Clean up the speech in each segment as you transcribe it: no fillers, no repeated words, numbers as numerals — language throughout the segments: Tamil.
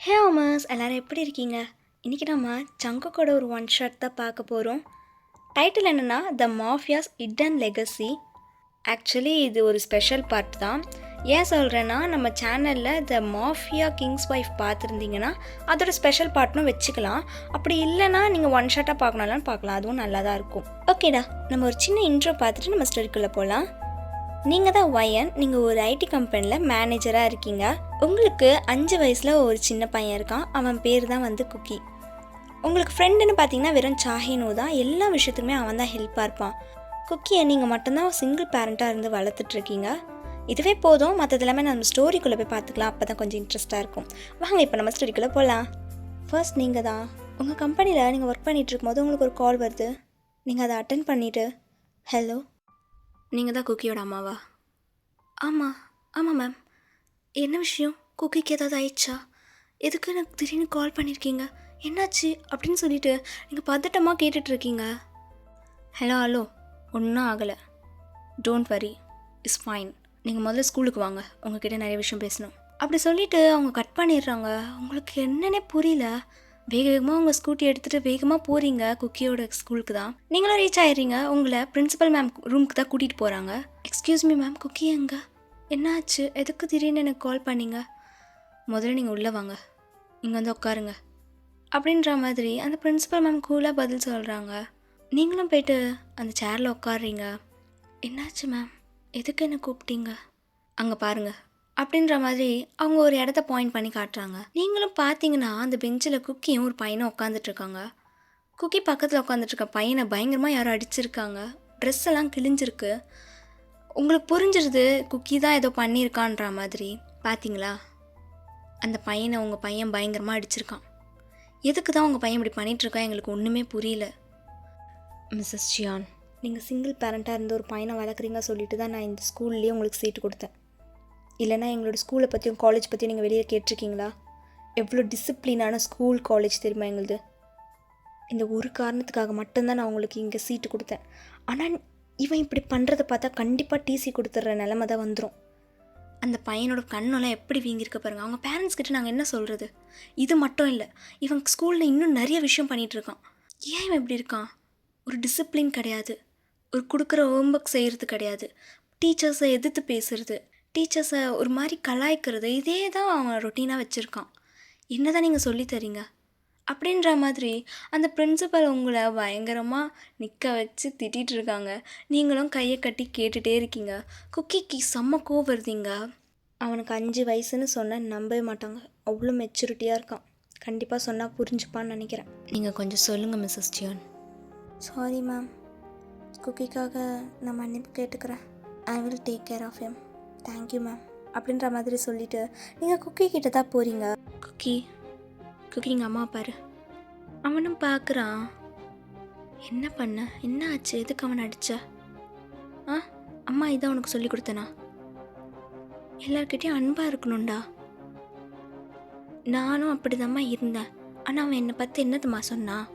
ஹே ஆமர்ஸ் எல்லோரும் எப்படி இருக்கீங்க? இன்றைக்கி நம்ம சங்குக்கோட ஒரு ஒன் ஷாட் தான் பார்க்க போகிறோம். டைட்டில் என்னென்னா த மாஃபியாஸ் ஹிடன் லெகசி. ஆக்சுவலி இது ஒரு ஸ்பெஷல் பார்ட் தான். ஏன் சொல்கிறேன்னா, நம்ம சேனலில் த மாஃபியா கிங்ஸ் ஒய்ஃப் பார்த்துருந்தீங்கன்னா அதோட ஸ்பெஷல் பார்ட்னும் வச்சுக்கலாம். அப்படி இல்லைனா நீங்கள் ஒன் ஷாட்டாக பார்க்கணும்லான்னு பார்க்கலாம், அதுவும் நல்லா தான் இருக்கும். ஓகேடா, நம்ம ஒரு சின்ன இன்ட்ரோ பார்த்துட்டு நம்ம ஸ்டோரிக்குள்ளே போகலாம். நீங்கள் தான் வயன், நீங்கள் ஒரு ஐடி கம்பெனியில் மேனேஜராக இருக்கீங்க. உங்களுக்கு 5 வயசில் ஒரு சின்ன பையன் இருக்கான். அவன் பேர் தான் வந்து குக்கி. உங்களுக்கு ஃப்ரெண்டுன்னு பார்த்தீங்கன்னா வெறும் சாஹினோ தான். எல்லா விஷயத்துக்குமே அவன் தான் ஹெல்ப்பாக இருப்பான். குக்கியை நீங்கள் மட்டும்தான் சிங்கிள் பேரண்ட்டாக இருந்து வளர்த்துட்ருக்கீங்க. இதுவே போதும், மற்றது எல்லாமே நம்ம ஸ்டோரிக்குள்ளே போய் பார்த்துக்கலாம். அப்போ தான் கொஞ்சம் இன்ட்ரெஸ்ட்டாக இருக்கும். வாங்க இப்போ நம்ம ஸ்டோரிக்குள்ளே போகலாம். ஃபர்ஸ்ட் நீங்கள் தான் உங்கள் கம்பெனியில் நீங்கள் ஒர்க் பண்ணிகிட்டு இருக்கும்போது உங்களுக்கு ஒரு கால் வருது. நீங்கள் அதை அட்டென்ட் பண்ணிவிட்டு, ஹலோ, நீங்கள் தான் குக்கியோட அம்மாவா? ஆமாம் மேம். என்ன விஷயம்? குக்கிக்கு ஏதாவது ஆயிடுச்சா? எதுக்கு எனக்கு திடீர்னு கால் பண்ணியிருக்கீங்க? என்னாச்சு அப்படின்னு சொல்லிட்டு நீங்கள் பதட்டமாக கேட்டுட்ருக்கீங்க. ஹலோ, ஒன்றும் ஆகலை, டோன்ட் வரி, இட்ஸ் ஃபைன். நீங்கள் முதல்ல ஸ்கூலுக்கு வாங்க, உங்ககிட்ட நிறைய விஷயம் பேசணும் அப்படி சொல்லிவிட்டு அவங்க கட் பண்ணிடுறாங்க. உங்களுக்கு என்னன்னே புரியல. வேகமாக உங்கள் ஸ்கூட்டி எடுத்துகிட்டு வேகமாக போகிறீங்க குக்கியோட ஸ்கூலுக்கு தான். நீங்களும் ரீச் ஆகிடுறீங்க. உங்களை பிரின்சிபல் மேம் ரூமுக்கு தான் கூட்டிகிட்டு போகிறாங்க. எக்ஸ்கியூஸ் மீ மேம், குக்கி எங்க? என்னாச்சு? எதுக்கு திடீர்னு எனக்கு கால் பண்ணிங்க? முதல்ல நீங்கள் உள்ளே வாங்க, இங்கே வந்து உட்காருங்க அப்படின்ற மாதிரி அந்த பிரின்சிபல் மேம் கூலாக பதில் சொல்கிறாங்க. நீங்களும் போயிட்டு அந்த சேரில் உட்காடுறீங்க. என்னாச்சு மேம், எதுக்கு என்ன கூப்பிட்டீங்க? அங்கே பாருங்கள் அப்படின்ற மாதிரி அவங்க ஒரு இடத்த பாயிண்ட் பண்ணி காட்டுறாங்க. நீங்களும் பார்த்தீங்கன்னா அந்த பெஞ்சில் குக்கியும் ஒரு பையனை உட்காந்துட்ருக்காங்க. குக்கி பக்கத்தில் உட்காந்துட்ருக்க பையனை பயங்கரமாக யாரும் அடிச்சிருக்காங்க. ட்ரெஸ் எல்லாம் கிழிஞ்சிருக்கு. உங்களுக்கு புரிஞ்சிருது குக்கி தான் ஏதோ பண்ணியிருக்கான்ற மாதிரி. பார்த்தீங்களா, அந்த பையனை உங்கள் பையன் பயங்கரமாக அடிச்சிருக்கான். எதுக்கு தான் உங்கள் பையன் இப்படி பண்ணிகிட்ருக்கா எங்களுக்கு ஒன்றுமே புரியல. மிஸ்ஸஸ் சியான், நீங்கள் சிங்கிள் பேரண்ட்டாக இருந்து ஒரு பையனை வளர்க்குறீங்க சொல்லிட்டு தான் நான் இந்த ஸ்கூல்லேயே உங்களுக்கு சீட்டு கொடுத்தேன். இல்லைனா எங்களோட ஸ்கூலை பற்றியும் காலேஜ் பற்றியும் நீங்கள் வெளியே கேட்டிருக்கீங்களா? எவ்வளோ டிசிப்ளினான ஸ்கூல் காலேஜ் தெரியுமா எங்களுது. இந்த ஒரு காரணத்துக்காக மட்டும்தான் நான் உங்களுக்கு இங்கே சீட்டு கொடுத்தேன். ஆனால் இவன் இப்படி பண்ணுறதை பார்த்தா கண்டிப்பாக டிசி கொடுத்துட்ற நிலமை தான் வந்துடும். அந்த பையனோட கண்ணெல்லாம் எப்படி வீங்கியிருக்க பாருங்கள். அவங்க பேரண்ட்ஸ் கிட்ட நாங்கள் என்ன சொல்கிறது? இது மட்டும் இல்லை, இவன் ஸ்கூலில் இன்னும் நிறைய விஷயம் பண்ணிகிட்ருக்கான். ஏன் இவன் இப்படி இருக்கான்? ஒரு டிசிப்ளின் கிடையாது, ஒரு கொடுக்குற ஹோம்ஒர்க் செய்கிறது கிடையாது, டீச்சர்ஸை எதிர்த்து பேசுகிறது, டீச்சர்ஸை ஒரு மாதிரி கலாய்க்கிறது, இதே தான் அவன் ரொட்டீனாக வச்சுருக்கான். என்ன தான் நீங்கள் சொல்லித்தரீங்க அப்படின்ற மாதிரி அந்த பிரின்சிபல் உங்களை பயங்கரமாக நிற்க வச்சு திட்டிகிட்ருக்காங்க. நீங்களும் கையை கட்டி கேட்டுகிட்டே இருக்கீங்க. குக்கிக்கு செம்ம கோவம் வருதுங்க. அவனுக்கு 5 வயசுன்னு சொன்னால் நம்பவே மாட்டாங்க. அவ்வளோ மெச்சூரிட்டியாக இருக்கான். கண்டிப்பாக சொன்னால் புரிஞ்சுப்பான்னு நினைக்கிறேன். நீங்கள் கொஞ்சம் சொல்லுங்கள் மிஸ்ஸஸ் ஜியான். சாரி மேம், குக்கிக்காக நான் மன்னிப்பு கேட்டுக்கிறேன். I will take care of him. Thank you ma'am அப்படின்ற மாதிரி சொல்லிவிட்டு நீங்கள் குக்கி கிட்ட தான் போகிறீங்க. குக்கிங்க அம்மா பாரு. அவனும் பார்க்குறான். என்ன பண்ண, என்ன ஆச்சு, எதுக்கு அவன் அடிச்ச? அம்மா இதான் உனக்கு சொல்லி கொடுத்தனா? எல்லார்கிட்டையும் அன்பாக இருக்கணும்டா. நானும் அப்படிதாம்மா இருந்தேன். ஆனால் அவன் என்னை பற்றி என்னதும்மா சொன்னான்?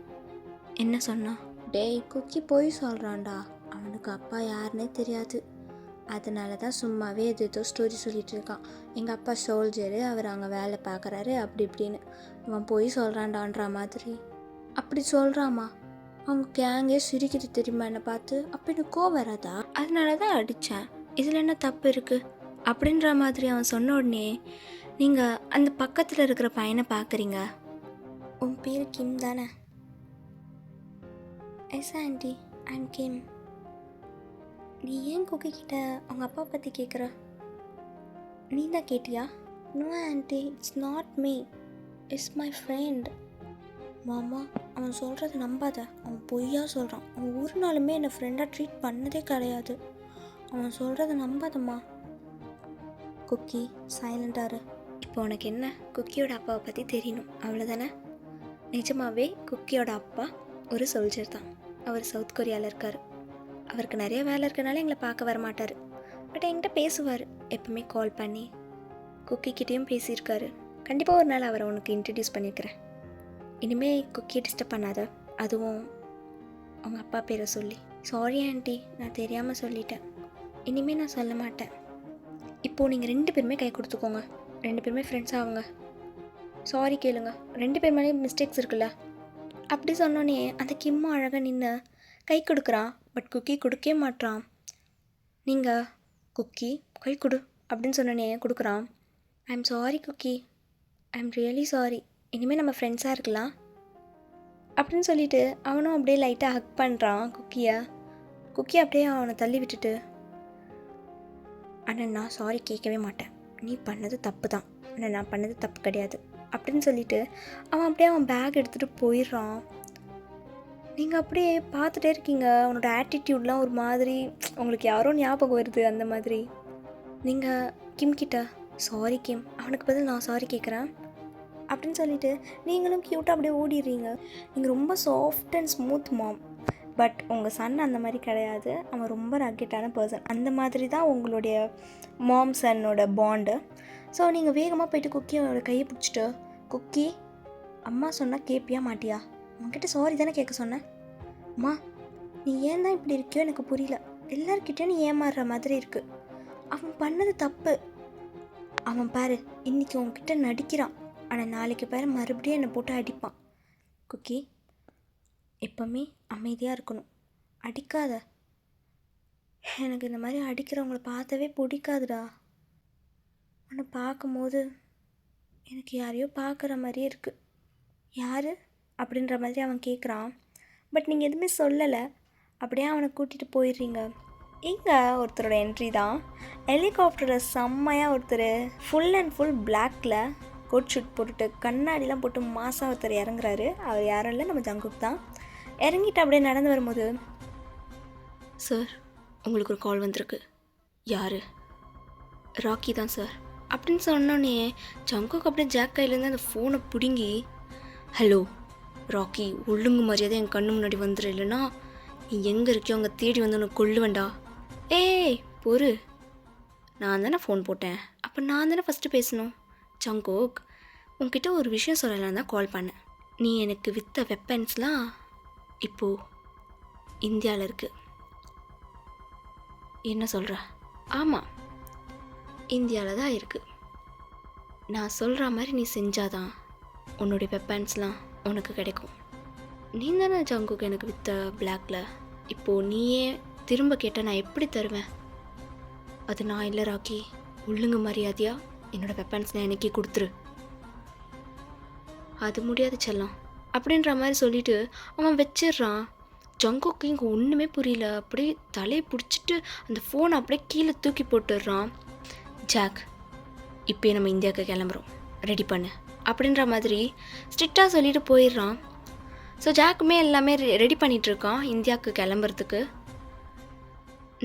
என்ன சொன்னான்? டேய், குக்கி போய் சொல்கிறான்டா. அவனுக்கு அப்பா யாருன்னே தெரியாது. அதனால தான் சும்மாவே ஏதோ ஸ்டோரி சொல்லிகிட்டு இருக்கான். எங்கள் அப்பா சோல்ஜரு, அவர் அங்கே வேலை பார்க்குறாரு அப்படி இப்படின்னு. இவன் போய் சொல்கிறான்டான்ற மாதிரி. அப்படி சொல்கிறாமா? அவங்க கேங்கே சிரிக்கிது தெரியுமா என்னை பார்த்து. அப்போ எனக்கு கோவம் வராதா? அதனால தான் அடித்தேன். இதில் என்ன தப்பு இருக்குது அப்படின்ற மாதிரி அவன் சொன்ன உடனே நீங்கள் அந்த பக்கத்தில் இருக்கிற பையனை பார்க்குறீங்க. உன் பேர் கிம் தானே? எஸ் ஆண்டி, ஐம் கிம். நீ ஏன் குக்கி கிட்ட அவங்க அப்பா பற்றி கேட்குற? நீ தான் கேட்டியா? No aunty, it's not me, it's my friend. மாமா, அவன் சொல்கிறத நம்பாத. அவன் பொய்யா சொல்கிறான். அவன் ஒரு நாளுமே என்னை ஃப்ரெண்டாக ட்ரீட் பண்ணதே கிடையாது. அவன் சொல்கிறத நம்பாதம்மா. குக்கி சைலண்டாரு. இப்போ உனக்கு என்ன, குக்கியோட அப்பாவை பற்றி தெரியணும் அவ்வளோதானே? நிஜமாகவே குக்கியோட அப்பா ஒரு சோல்ஜர் தான். அவர் சவுத் கொரியாவில் இருக்கார். அவருக்கு நிறைய வேலை இருக்கனால எங்களை பார்க்க வரமாட்டார். பட் என்கிட்ட பேசுவார். எப்பவுமே கால் பண்ணி குக்கிக்கிட்டேயும் பேசியிருக்காரு. கண்டிப்பாக ஒரு நாள் அவரை உனக்கு இன்ட்ரடியூஸ் பண்ணியிருக்கிறேன். இனிமேல் குக்கியை டிஸ்டர்ப் பண்ணாத, அதுவும் அவங்க அப்பா பேரை சொல்லி. சாரி ஆண்டி, நான் தெரியாமல் சொல்லிட்டேன். இனிமேல் நான் சொல்ல மாட்டேன். இப்போது நீங்கள் 2 பேருமே கை கொடுத்துக்கோங்க. 2 பேருமே ஃப்ரெண்ட்ஸ் ஆகுங்க. சாரி கேளுங்க, 2 பேர் மேலேயும் மிஸ்டேக்ஸ் இருக்குல்ல. அப்படி சொன்னோன்னே அந்த கிம்மும் அழகாக நின்று கை கொடுக்குறான். பட் குக்கி கொடுக்கவே மாட்றான். நீங்கள் குக்கி கை கொடு அப்படின்னு சொன்னோன்னே கொடுக்குறான். I am sorry cookie, I am really sorry, இனிமேல் நம்ம ஃப்ரெண்ட்ஸாக இருக்கலாம் அப்படின்னு சொல்லிட்டு அவனும் அப்படியே லைட்டாக ஹக் பண்ணுறான் குக்கியை. குக்கி அப்படியே அவனை தள்ளி விட்டுட்டு, ஆனால் நான் சாரி கேட்கவே மாட்டேன், நீ பண்ணது தப்பு தான், ஆனால் நான் பண்ணது தப்பு கிடையாது அப்படின்னு சொல்லிட்டு அவன் அப்படியே அவன் பேக் எடுத்துகிட்டு போயிடுறான். நீங்கள் அப்படியே பார்த்துட்டே இருக்கீங்க. அவனோட ஆட்டிடியூட்லாம் ஒரு மாதிரி, உங்களுக்கு யாரோ ஞாபகம் வருது அந்த மாதிரி. நீங்கள் கிம் கிட்ட சாரி கிம், அவனுக்கு பதில் நான் சாரி கேட்குறேன் அப்படின்னு சொல்லிட்டு நீங்களும் க்யூட்டாக அப்படியே ஓடிடுறீங்க. நீங்கள் ரொம்ப soft and smooth ma'am. But உங்கள் சன் அந்த மாதிரி கிடையாது, அவன் ரொம்ப ரக்கெட்டான பர்சன். அந்த மாதிரி தான் உங்களுடைய மாம் சன்னோட பாண்டு. ஸோ நீங்கள் வேகமாக போயிட்டு குக்கியோட கையை பிடிச்சிட்டு, குக்கி அம்மா சொன்னால் கேட்பியா மாட்டியா, உங்ககிட்ட சாரி தானே கேட்க சொன்னேன். அம்மா நீ ஏன் தான் இப்படி இருக்கியோ எனக்கு புரியல, எல்லார்கிட்டையும் நீ ஏமாறுற மாதிரி இருக்குது. அவன் பண்ணது தப்பு. அவன் பாரு இன்றைக்கி உன்கிட்ட நடிக்கிறான், ஆனால் நாளைக்கு பாரு மறுபடியும் என்னை போட்டு அடிப்பான். குக்கி எப்போவுமே அமைதியாக இருக்கணும், அடிக்காத. எனக்கு இந்த மாதிரி அடிக்கிறவங்கள பார்த்தவே பிடிக்காதுடா. உன்னை பார்க்கும்போது எனக்கு யாரையோ பார்க்குற மாதிரியே இருக்குது. யார் அப்படின்ற மாதிரி அவன் கேட்குறான். பட் நீங்கள் எதுவுமே சொல்லலை. அப்படியே அவனை கூட்டிகிட்டு போயிடுறீங்க. இங்கே ஒருத்தரோட என்ட்ரி தான். ஹெலிகாப்டரில் செம்மையாக ஒருத்தர் ஃபுல் அண்ட் ஃபுல் பிளாக்கில் கோட் ஷூட் போட்டுட்டு கண்ணாடிலாம் போட்டு மாசாக ஒருத்தர் இறங்குறாரு. அவர் யாரும் இல்லை, நம்ம ஜங்குக் தான். இறங்கிட்டு அப்படியே நடந்து வரும்போது, சார் உங்களுக்கு ஒரு கால் வந்திருக்கு. யார்? ராக்கி தான் சார் அப்படின்னு சொன்னோன்னே ஜங்குக் அப்படியே ஜாக் கையிலேருந்து அந்த ஃபோனை பிடுங்கி, ஹலோ ராக்கி, ஒழுங்கு மரியாதை என் கண்ணு முன்னாடி வந்துடு, இல்லைன்னா நீ எங்கே இருக்கியோ அங்கே தேடி வந்து உனக்கு கொல்லுவேண்டா. ஏய் பொறு, நான் தானே ஃபோன் போட்டேன், அப்போ நான் தானே ஃபஸ்ட்டு பேசணும். ஜங்குக் உன்கிட்ட ஒரு விஷயம் சொல்லலாம் தான் கால் பண்ணேன். நீ எனக்கு விற்ற வெப்பன்ஸ்லாம் இப்போது இந்தியாவில் இருக்குது. என்ன சொல்கிற? ஆமாம், இந்தியாவில் தான் இருக்குது. நான் சொல்கிற மாதிரி நீ செஞ்சாதான் உன்னுடைய வெப்பன்ஸ்லாம் உனக்கு கிடைக்கும். நீ தானே ஜங்குக்கு எனக்கு விற்ற பிளாக்கில், இப்போது நீயே திரும்ப கேட்டால் நான் எப்படி தருவேன்? அது நான் இல்லை ராக்கி, ஒழுங்கு மரியாதையாக என்னோடய வெப்பன்ஸ்லாம் எனக்கே கொடுத்துரு. அது முடியாது செல்லம் அப்படின்ற மாதிரி சொல்லிவிட்டு அவன் வச்சிடுறான். ஜங்குக்கு இங்கே ஒன்றுமே புரியல. அப்படியே தலையை பிடிச்சிட்டு அந்த ஃபோனை அப்படியே கீழே தூக்கி போட்டுடுறான். ஜாக் இப்போயே நம்ம இந்தியாவுக்கு கிளம்புறோம், ரெடி பண்ணு அப்படின்ற மாதிரி ஸ்ட்ரிக்டாக சொல்லிட்டு போயிடுறான். ஸோ ஜாக்குமே எல்லாமே ரெடி பண்ணிகிட்ருக்கான் இந்தியாவுக்கு கிளம்புறதுக்கு.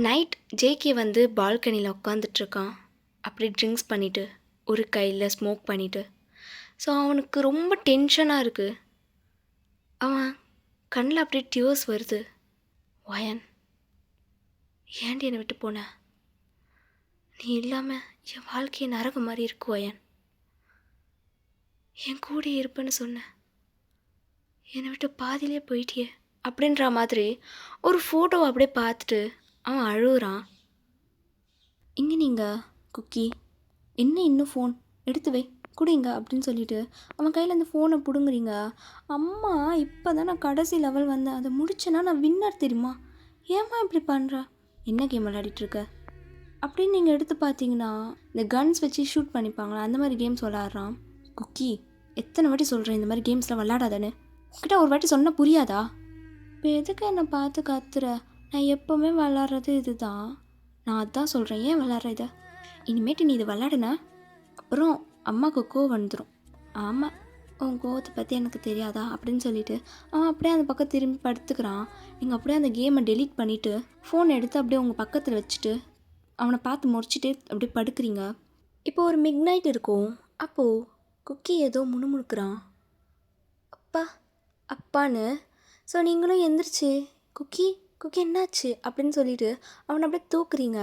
நைட் ஜேகே வந்து பால்கனியில் உட்காந்துட்ருக்கான், அப்படி ட்ரிங்க்ஸ் பண்ணிவிட்டு ஒரு கையில் ஸ்மோக் பண்ணிவிட்டு. ஸோ அவனுக்கு ரொம்ப டென்ஷனாக இருக்குது. அவன் கண்ணில் அப்படியே டியூர்ஸ் வருது. வயன் ஏன்டி என்னை விட்டு போன? நீ இல்லாமல் என் வாழ்க்கையை நரகம் மாதிரி இருக்கு வயன். என் கூட இருப்பேன்னு சொன்னேன், என்னை விட்டு பாதியிலே போயிட்டியே அப்படின்ற மாதிரி ஒரு ஃபோட்டோவை அப்படியே பார்த்துட்டு அவன் அழுகுறான். இங்கே நீங்கள் குக்கி என்ன இன்னும் ஃபோன் எடுத்து வை கொடுங்க அப்படின்னு சொல்லிட்டு அவன் கையில் அந்த ஃபோனை பிடுங்குறீங்க. அம்மா இப்போ தான் நான் கடைசி லெவல் வந்தேன், அதை முடிச்சேன்னா நான் வின்னர் தெரியுமா, ஏம்மா இப்படி பண்ணுற, என்ன கேம் விளையாடிட்டுருக்க அப்படின்னு நீங்கள் எடுத்து பார்த்தீங்கன்னா இந்த கன்ஸ் வச்சு ஷூட் பண்ணிப்பாங்களா அந்த மாதிரி கேம்ஸ் விளாட்றான். குக்கி எத்தனை வாட்டி சொல்கிறேன் இந்த மாதிரி கேம்ஸ்லாம் விளாடாதானே, உங்ககிட்ட ஒரு வாட்டி சொன்னால் புரியாதா? இப்போ எதுக்கு என்னை பார்த்து கத்துற? நான் எப்போவுமே விளாட்றது இது தான், நான் அதான் சொல்கிறேன், ஏன் விளாட்ற இதை? இனிமேட்டு நீ இது விளாடுன அப்புறம் அம்மாவுக்கு கோவம் வந்துடும். ஆமாம், உன் கோவத்தை பற்றி எனக்கு தெரியாதா அப்படின்னு சொல்லிட்டு அவன் அப்படியே அந்த பக்கம் திரும்பி படுத்துக்கிறான். நீங்கள் அப்படியே அந்த கேமை டெலீட் பண்ணிவிட்டு ஃபோன் எடுத்து அப்படியே உங்கள் பக்கத்தில் வச்சுட்டு அவனை பார்த்து முடிச்சுட்டு அப்படியே படுக்கிறீங்க. இப்போ ஒரு மிட் நைட் இருக்கும். அப்போது குக்கி ஏதோ முணுமுணுக்கிறான், அப்பா அப்பான்னு. ஸோ நீங்களும் எந்திரிச்சு குக்கி குக்கி என்னாச்சு அப்படின்னு சொல்லிட்டு அவனை அப்படியே தூக்குறீங்க.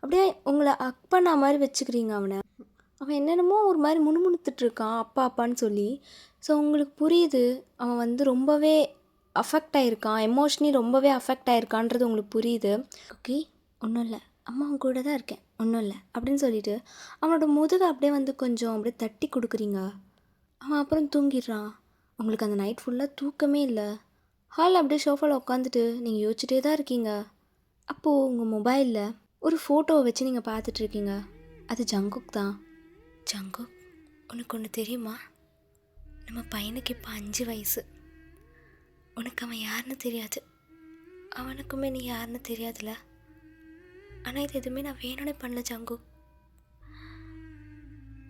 அப்படியே உங்களை அப்பா மாதிரி வச்சுக்கிறீங்க அவனை. அவன் என்னென்னமோ ஒரு மாதிரி முணுமுணுத்துட்ருக்கான் அப்பா அப்பான்னு சொல்லி. ஸோ உங்களுக்கு புரியுது அவன் வந்து ரொம்பவே அஃபெக்ட் ஆகிருக்கான், எமோஷ்னலி ரொம்பவே அஃபெக்ட் ஆகிருக்கான்றது உங்களுக்கு புரியுது. குக்கி ஒன்றும் இல்லை, அம்மா அவன் கூட தான் இருக்கேன், ஒன்றும் இல்லை அப்படின்னு சொல்லிட்டு அவனோட முதுகை அப்படியே வந்து கொஞ்சம் அப்படியே தட்டி கொடுக்குறீங்க. அவன் அப்புறம் தூங்கிடுறான். உங்களுக்கு அந்த நைட் ஃபுல்லாக தூக்கமே இல்லை. ஹாலில் அப்படியே சோஃபாவில் உட்காந்துட்டு நீங்கள் யோசிச்சுட்டே தான் இருக்கீங்க. அப்போது உங்கள் மொபைலில் ஒரு ஃபோட்டோவை வச்சு நீங்கள் பார்த்துட்ருக்கீங்க. அது ஜங்குக் தான். ஜங்குக், உனக்கு ஒன்று தெரியுமா? நம்ம பையனுக்கு இப்போ 5 வயசு. உனக்கு அவன் யாருன்னு தெரியாது, அவனுக்குமே நீ யாருன்னு தெரியாதுல்ல. ஆனால் இது எதுவுமே நான் வேணும்னே பண்ணல ஜங்குக்.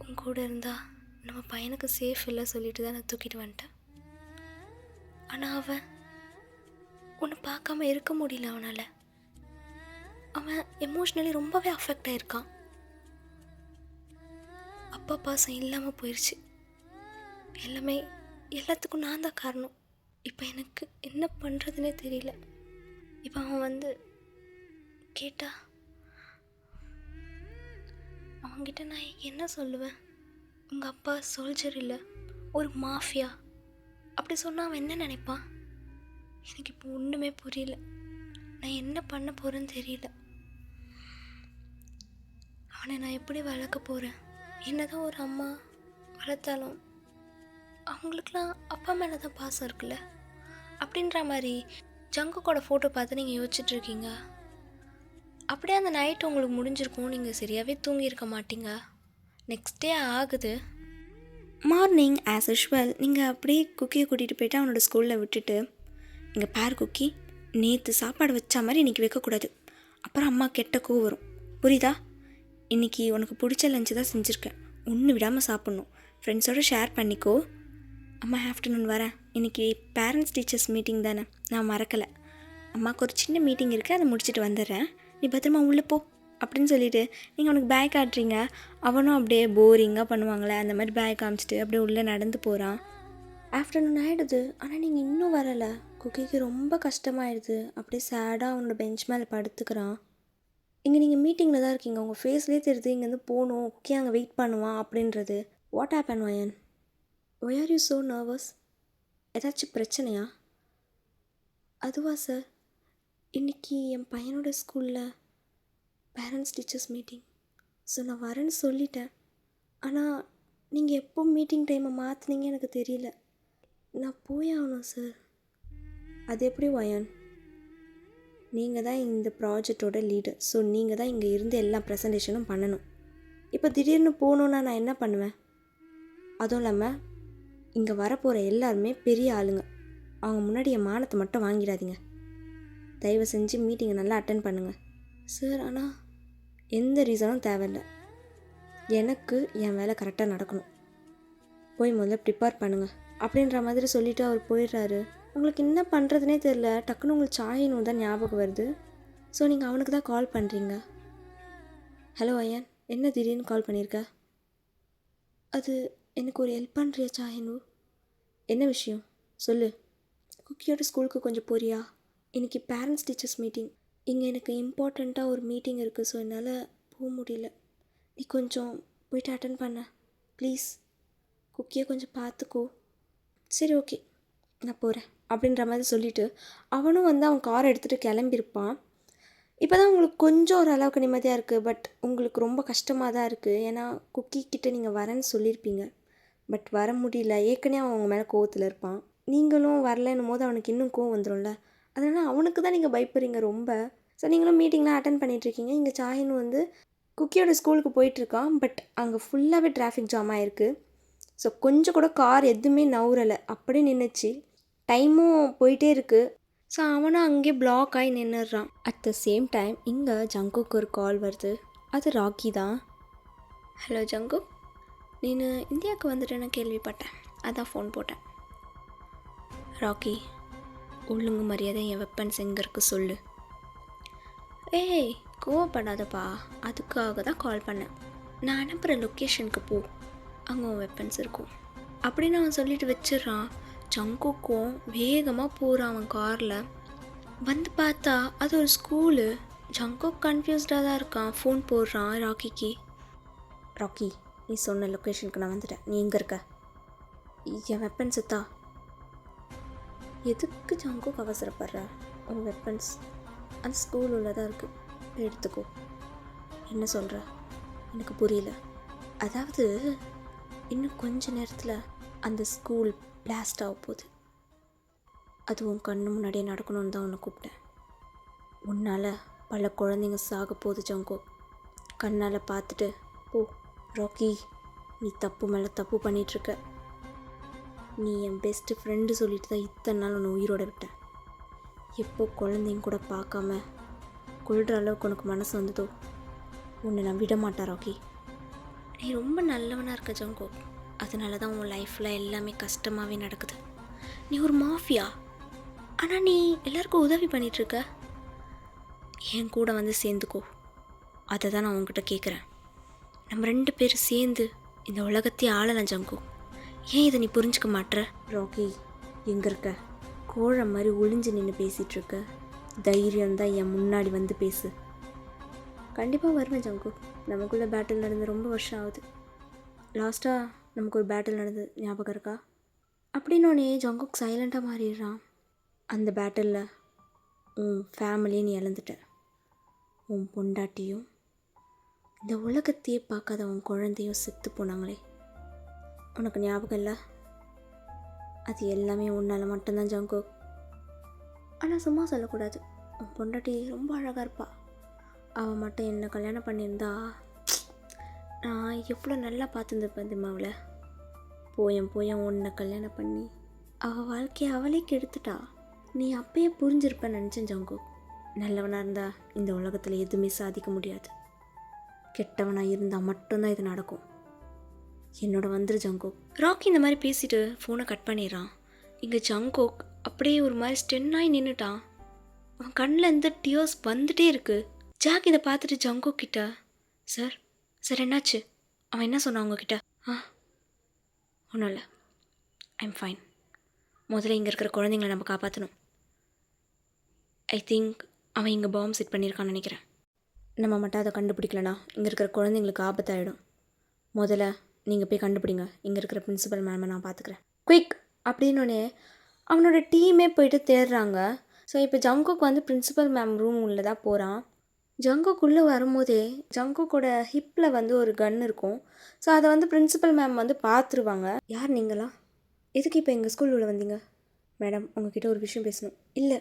உன் கூட இருந்தா நம்ம பையனுக்கு சேஃப் இல்லை சொல்லிட்டு தான் நான் தூக்கிட்டு வந்துட்டேன். ஆனால் அவன் உன்னை பார்க்காம இருக்க முடியல. அவனால் அவன் எமோஷ்னலி ரொம்பவே அஃபெக்ட் ஆகிருக்கான். அப்பா பாசம் இல்லாமல் போயிடுச்சு. எல்லாத்துக்கும் நான் தான் காரணம். இப்போ எனக்கு என்ன பண்ணுறதுனே தெரியல. இப்போ அவன் கேட்டா அவன்கிட்ட நான் என்ன சொல்லுவேன்? உங்கள் அப்பா சோல்ஜர் இல்லை, ஒரு மாஃபியா அப்படி சொன்னால் அவன் என்ன நினைப்பான்? எனக்கு இப்போ ஒன்றுமே புரியல. நான் என்ன பண்ண போகிறேன்னு தெரியல. அவனை நான் எப்படி வளர்க்க போகிறேன்? என்னதான் ஒரு அம்மா வளர்த்தாலும் அவங்களுக்குலாம் அப்பா மேலே தான் பாசம் இருக்குல்ல. அப்படின்ற மாதிரி ஜங்குக்கோட ஃபோட்டோ பார்த்து நீங்கள் யோசிச்சுட்ருக்கீங்க. அப்படியே அந்த நைட் உங்களுக்கு முடிஞ்சிருக்கும். நீங்கள் சரியாகவே தூங்கியிருக்க மாட்டீங்க. நெக்ஸ்ட் டே ஆகுது. மார்னிங் ஆஸ் யூஷுவல் நீங்கள் அப்படியே குக்கியை கூட்டிகிட்டு போய்ட்டு அவனோட ஸ்கூலில் விட்டுட்டு, இங்கே பாரு குக்கி, நேற்று சாப்பாடு வச்சா மாதிரி இன்றைக்கி வைக்கக்கூடாது, அப்புறம் அம்மா கெட்ட கோவம் வரும், புரியுதா? இன்றைக்கி உனக்கு பிடிச்ச லஞ்சு தான் செஞ்சுருக்கேன், ஒன்று விடாமல் சாப்பிட்ணும், ஃப்ரெண்ட்ஸோடு ஷேர் பண்ணிக்கோ. அம்மா ஆஃப்டர்நூன் வரேன், இன்றைக்கி பேரண்ட்ஸ் டீச்சர்ஸ் மீட்டிங் தானே, நான் மறக்கலை. அம்மாவுக்கு ஒரு சின்ன மீட்டிங் இருக்குது, அதை முடிச்சுட்டு வந்துடுறேன், நீ பத்திரமா உள்ளே போ அப்படின்னு சொல்லிவிட்டு நீங்கள் அவனுக்கு பேக் காட்டுறீங்க. அவனும் அப்படியே போரிங்காக பண்ணுவாங்களே அந்த மாதிரி பேக் காமிச்சிட்டு அப்படியே உள்ளே நடந்து போகிறான். ஆஃப்டர்நூன் ஆகிடுது, ஆனால் நீங்கள் இன்னும் வரலை. குக்கிக்கு ரொம்ப கஷ்டமாயிடுது. அப்படியே சேடாக அவனோட பெஞ்ச் மேலே படுத்துக்கிறான். இங்கே நீங்கள் மீட்டிங்கில் தான் இருக்கீங்க, உங்கள் ஃபேஸ்லேயே தெரியுது இங்கேருந்து போகணும், குக்கி அங்கே வெயிட் பண்ணுவான் அப்படின்றது. வாட் ஹேப்பன் வயன்? Why are you so nervous? ஏதாச்சும் பிரச்சனையா? அதுவா சார், இன்றைக்கி என் பையனோட ஸ்கூலில் பேரண்ட்ஸ் டீச்சர்ஸ் மீட்டிங். ஸோ நான் வரேன்னு சொல்லிட்டேன். ஆனால் நீங்கள் எப்போ மீட்டிங் டைமை மாற்றினீங்க எனக்கு தெரியல. நான் போய் ஆகணும் சார். அது எப்படி வயன்? நீங்கள் தான் இந்த ப்ராஜெக்டோட லீடர். ஸோ நீங்கள் தான் இங்கே இருந்து எல்லா ப்ரெசன்டேஷனும் பண்ணணும். இப்போ திடீர்னு போகணுன்னா நான் என்ன பண்ணுவேன்? அதுவும் இல்லாமல் இங்கே வரப்போகிற எல்லாருமே பெரிய ஆளுங்க. அவங்க முன்னாடி என் மானத்தை மட்டும் வாங்கிடாதீங்க. தயவு செஞ்சு மீட்டிங்கை நல்லா அட்டென்ட் பண்ணுங்கள் சார். ஆனால் எந்த ரீசனும் தேவையில்லை, எனக்கு என் வேலை கரெக்டாக நடக்கணும். போய் முதல்ல ப்ரிப்பேர் பண்ணுங்கள் அப்படின்ற மாதிரி சொல்லிவிட்டு அவர் போயிடுறாரு. உங்களுக்கு என்ன பண்ணுறதுனே தெரில. டக்குன்னு உங்களுக்கு சாயினும் தான் ஞாபகம் வருது. ஸோ நீங்கள் அவனுக்கு தான் கால் பண்ணுறீங்க. ஹலோ ஐயன், என்ன திடீர்னு கால் பண்ணியிருக்க? அது எனக்கு ஒரு ஹெல்ப் பண்ணுறியா சாயினு? என்ன விஷயம் சொல்லு. குக்கியோட ஸ்கூலுக்கு கொஞ்சம் போறியா? இன்றைக்கி பேரண்ட்ஸ் டீச்சர்ஸ் மீட்டிங். இங்கே எனக்கு இம்பார்ட்டண்ட்டாக ஒரு மீட்டிங் இருக்குது. ஸோ என்னால் போக முடியல. நீ கொஞ்சம் போய்ட்டு அட்டன் பண்ண ப்ளீஸ். குக்கியை கொஞ்சம் பார்த்துக்கோ. சரி ஓகே, நான் போகிறேன் அப்படின்ற மாதிரி சொல்லிவிட்டு அவனும் அவன் காரை எடுத்துகிட்டு கிளம்பியிருப்பான். இப்போ தான் உங்களுக்கு கொஞ்சம் ஒரு அளவுக்கு நிம்மதியாக இருக்குது. பட் உங்களுக்கு ரொம்ப கஷ்டமாக தான் இருக்குது. ஏன்னா குக்கி கிட்டே நீங்கள் வரேன்னு சொல்லியிருப்பீங்க, பட் வர முடியல. ஏற்கனவே அவன் அவங்க மேலே கோவத்தில் இருப்பான். நீங்களும் வரலன்னும் போது அவனுக்கு இன்னும் கோவம் வந்துடும்ல. அதனால் அவனுக்கு தான் நீங்கள் பயப்படுறீங்க ரொம்ப. ஸோ நீங்களும் மீட்டிங்லாம் அட்டன் பண்ணிகிட்ருக்கீங்க. இங்கே சாயின்னு குக்கியோட ஸ்கூலுக்கு போயிட்டுருக்கான். பட் அங்கே ஃபுல்லாகவே டிராஃபிக் ஜாம் ஆகிருக்கு. ஸோ கொஞ்சம் கூட கார் எதுவுமே நவுறலை, அப்படியே நின்றுச்சு. டைமும் போயிட்டே இருக்குது. ஸோ அவனும் அங்கேயே பிளாக் ஆகி நின்றுறான். அட் த சேம் டைம் இங்கே ஜங்குக்கு ஒரு கால் வருது. அது ராக்கி தான். ஹலோ ஜங்கு, நீನು இந்தியாவுக்கு வந்துட்டேன்னு கேள்விப்பட்டேன், அதான் ஃபோன் போட்டேன். ராக்கி, ஒழுங்கு மரியாதை என் வெப்பன்ஸ் எங்கே இருக்குது சொல்லு. ஏய் கோவப்படாதப்பா, அதுக்காக தான் கால் பண்ணேன். நான் அனுப்புகிற லொக்கேஷனுக்கு போ, அங்கே உன் வெப்பன்ஸ் இருக்கும் அப்படின்னு அவன் சொல்லிட்டு வச்சிடுறான். ஜங்குக்கும் வேகமாக போகிறான் அவன் காரில். வந்து பார்த்தா அது ஒரு ஸ்கூலு. ஜங்குக் கன்ஃபியூஸ்டாக தான் இருக்கான். ஃபோன் போடுறான் ராக்கிக்கு. ராக்கி, நீ சொன்ன லொக்கேஷனுக்கு நான் வந்துட்டேன், நீ எங்கே இருக்க? என் வெப்பன்ஸ் தா. எதுக்கு ஜங்குக் அவசரப்படுற? உன் வெப்பன்ஸ் அந்த ஸ்கூல் உள்ளதாக இருக்குது, எடுத்துக்கோ. என்ன சொல்கிற? எனக்கு புரியல. அதாவது இன்னும் கொஞ்ச நேரத்தில் அந்த ஸ்கூல் பிளாஸ்ட் ஆக போகுது. அது உன் கண்ணு முன்னாடியே நடக்கணும்னு தான் உன்னை கூப்பிட்டேன். உன்னால் பல குழந்தைங்க சாக போகுது ஜங்கோ. கண்ணால் பார்த்துட்டு போ. ராக்கி, நீ தப்பு மேலே தப்பு பண்ணிகிட்ருக்க. நீ என் பெஸ்ட்டு ஃப்ரெண்டு சொல்லிட்டு தான் இத்தனை நாள் உன்னை உயிரோட விட்டேன். எப்போ குழந்தைங்க கூட பார்க்காம கொள்கிற அளவுக்கு உனக்கு மனசு வந்ததோ உன்னை நான் விட மாட்டேன் ராக்கி. நீ ரொம்ப நல்லவனாக இருக்க ஜங்கோ. அதனால தான் உன் லைஃப்பில் எல்லாமே கஷ்டமாகவே நடக்குது. நீ ஒரு மாஃபியா, ஆனால் நீ எல்லாருக்கும் உதவி பண்ணிகிட்ருக்க. என் கூட வந்து சேர்ந்துக்கோ. அதை தான் நான் உங்ககிட்ட கேட்குறேன். நம்ம 2 பேரும் சேர்ந்து இந்த உலகத்தையே ஆளலாம் ஜங்கோ. ஏன் இதை நீ புரிஞ்சுக்க மாட்ற? ராக்கி, எங்கே இருக்க? கோழை மாதிரி ஒளிஞ்சு நின்று பேசிகிட்ருக்க. தைரியம் தான் என் முன்னாடி வந்து பேசு. கண்டிப்பாக வருவேன் ஜங்கோ. நமக்குள்ளே பேட்டில் நடந்து ரொம்ப வருஷம் ஆகுது. லாஸ்ட்டாக நமக்கு ஒரு பேட்டில் நடந்தது ஞாபகம் இருக்கா? அப்படின்னோடனே ஜங்கோக் சைலண்ட்டாக மாறிடுறான். அந்த பேட்டிலில் உன் ஃபேமிலியை நீ இழந்துட்ட. உன் பொண்டாட்டியும் இந்த உலகத்தையே பார்க்காத உன் குழந்தையும் செத்து போனாங்களே, உனக்கு ஞாபகம் இல்லை? அது எல்லாமே உன்னால் மட்டும்தான் ஜங்கோ. ஆனால் சும்மா சொல்லக்கூடாது. உன் பொண்டாட்டி ரொம்ப அழகாக இருப்பா. அவள் மட்டும் என்ன கல்யாணம் பண்ணியிருந்தா நான் எவ்வளோ நல்லா பார்த்துருந்துருப்பேன் தெரியுமா அவளை. போயன் உன்னை கல்யாணம் பண்ணி அவள் வாழ்க்கையை அவளே கெடுத்துட்டா. நீ அப்பயே புரிஞ்சிருப்பேன்னு நினச்சேன் ஜங்கோ. நல்லவனாக இருந்தால் இந்த உலகத்தில் எதுவுமே சாதிக்க முடியாது. கெட்டவனாக இருந்தால் மட்டும்தான் இது நடக்கும். என்னோட வந்துரு ஜங்கோக். ராக்கி இந்த மாதிரி பேசிட்டு ஃபோனை கட் பண்ணிடுறான். இங்கே ஜங்கோக் அப்படியே ஒரு மாதிரி ஸ்டென்னாகி நின்றுட்டான். அவன் கண்ணில் இருந்து டியர்ஸ் வந்துட்டே இருக்கு. ஜாக் இதை பார்த்துட்டு ஜங்கோக் கிட்ட, சார் சார் என்னாச்சு? அவன் என்ன சொன்னான் உங்ககிட்ட? ஒன்றும் இல்லை, ஐம் ஃபைன். முதல்ல இங்கே இருக்கிற குழந்தைங்கள நம்ம காப்பாற்றணும். ஐ திங்க் அவன் இங்கே பாம்பு செட் பண்ணியிருக்கான்னு நினைக்கிறேன். நம்ம மட்டும் அதை கண்டுபிடிக்கலனா இங்கே இருக்கிற குழந்தைங்களுக்கு ஆபத்தாயிடும். முதல்ல நீங்கள் போய் கண்டுபிடிங்க. இங்கே இருக்கிற பிரின்சிபல் மேமை நான் பார்த்துக்கிறேன். குயிக் அப்படின்னோடனே அவனோட டீமே போயிட்டு தேடுறாங்க. ஸோ இப்போ ஜங்கோக் வந்து பிரின்சிபல் மேம் ரூம் உள்ளே தான் போகிறான். ஜங்கோக்குள்ளே வரும்போதே ஜங்கோக்கோட ஹிப்பில் வந்து ஒரு கன் இருக்கும். ஸோ அதை வந்து பிரின்சிபல் மேம் வந்து பார்த்துருவாங்க. யார் நீங்களா? எதுக்கு இப்போ எங்கள் ஸ்கூல் உள்ள வந்தீங்க? மேடம், உங்ககிட்ட ஒரு விஷயம் பேசணும். இல்லை,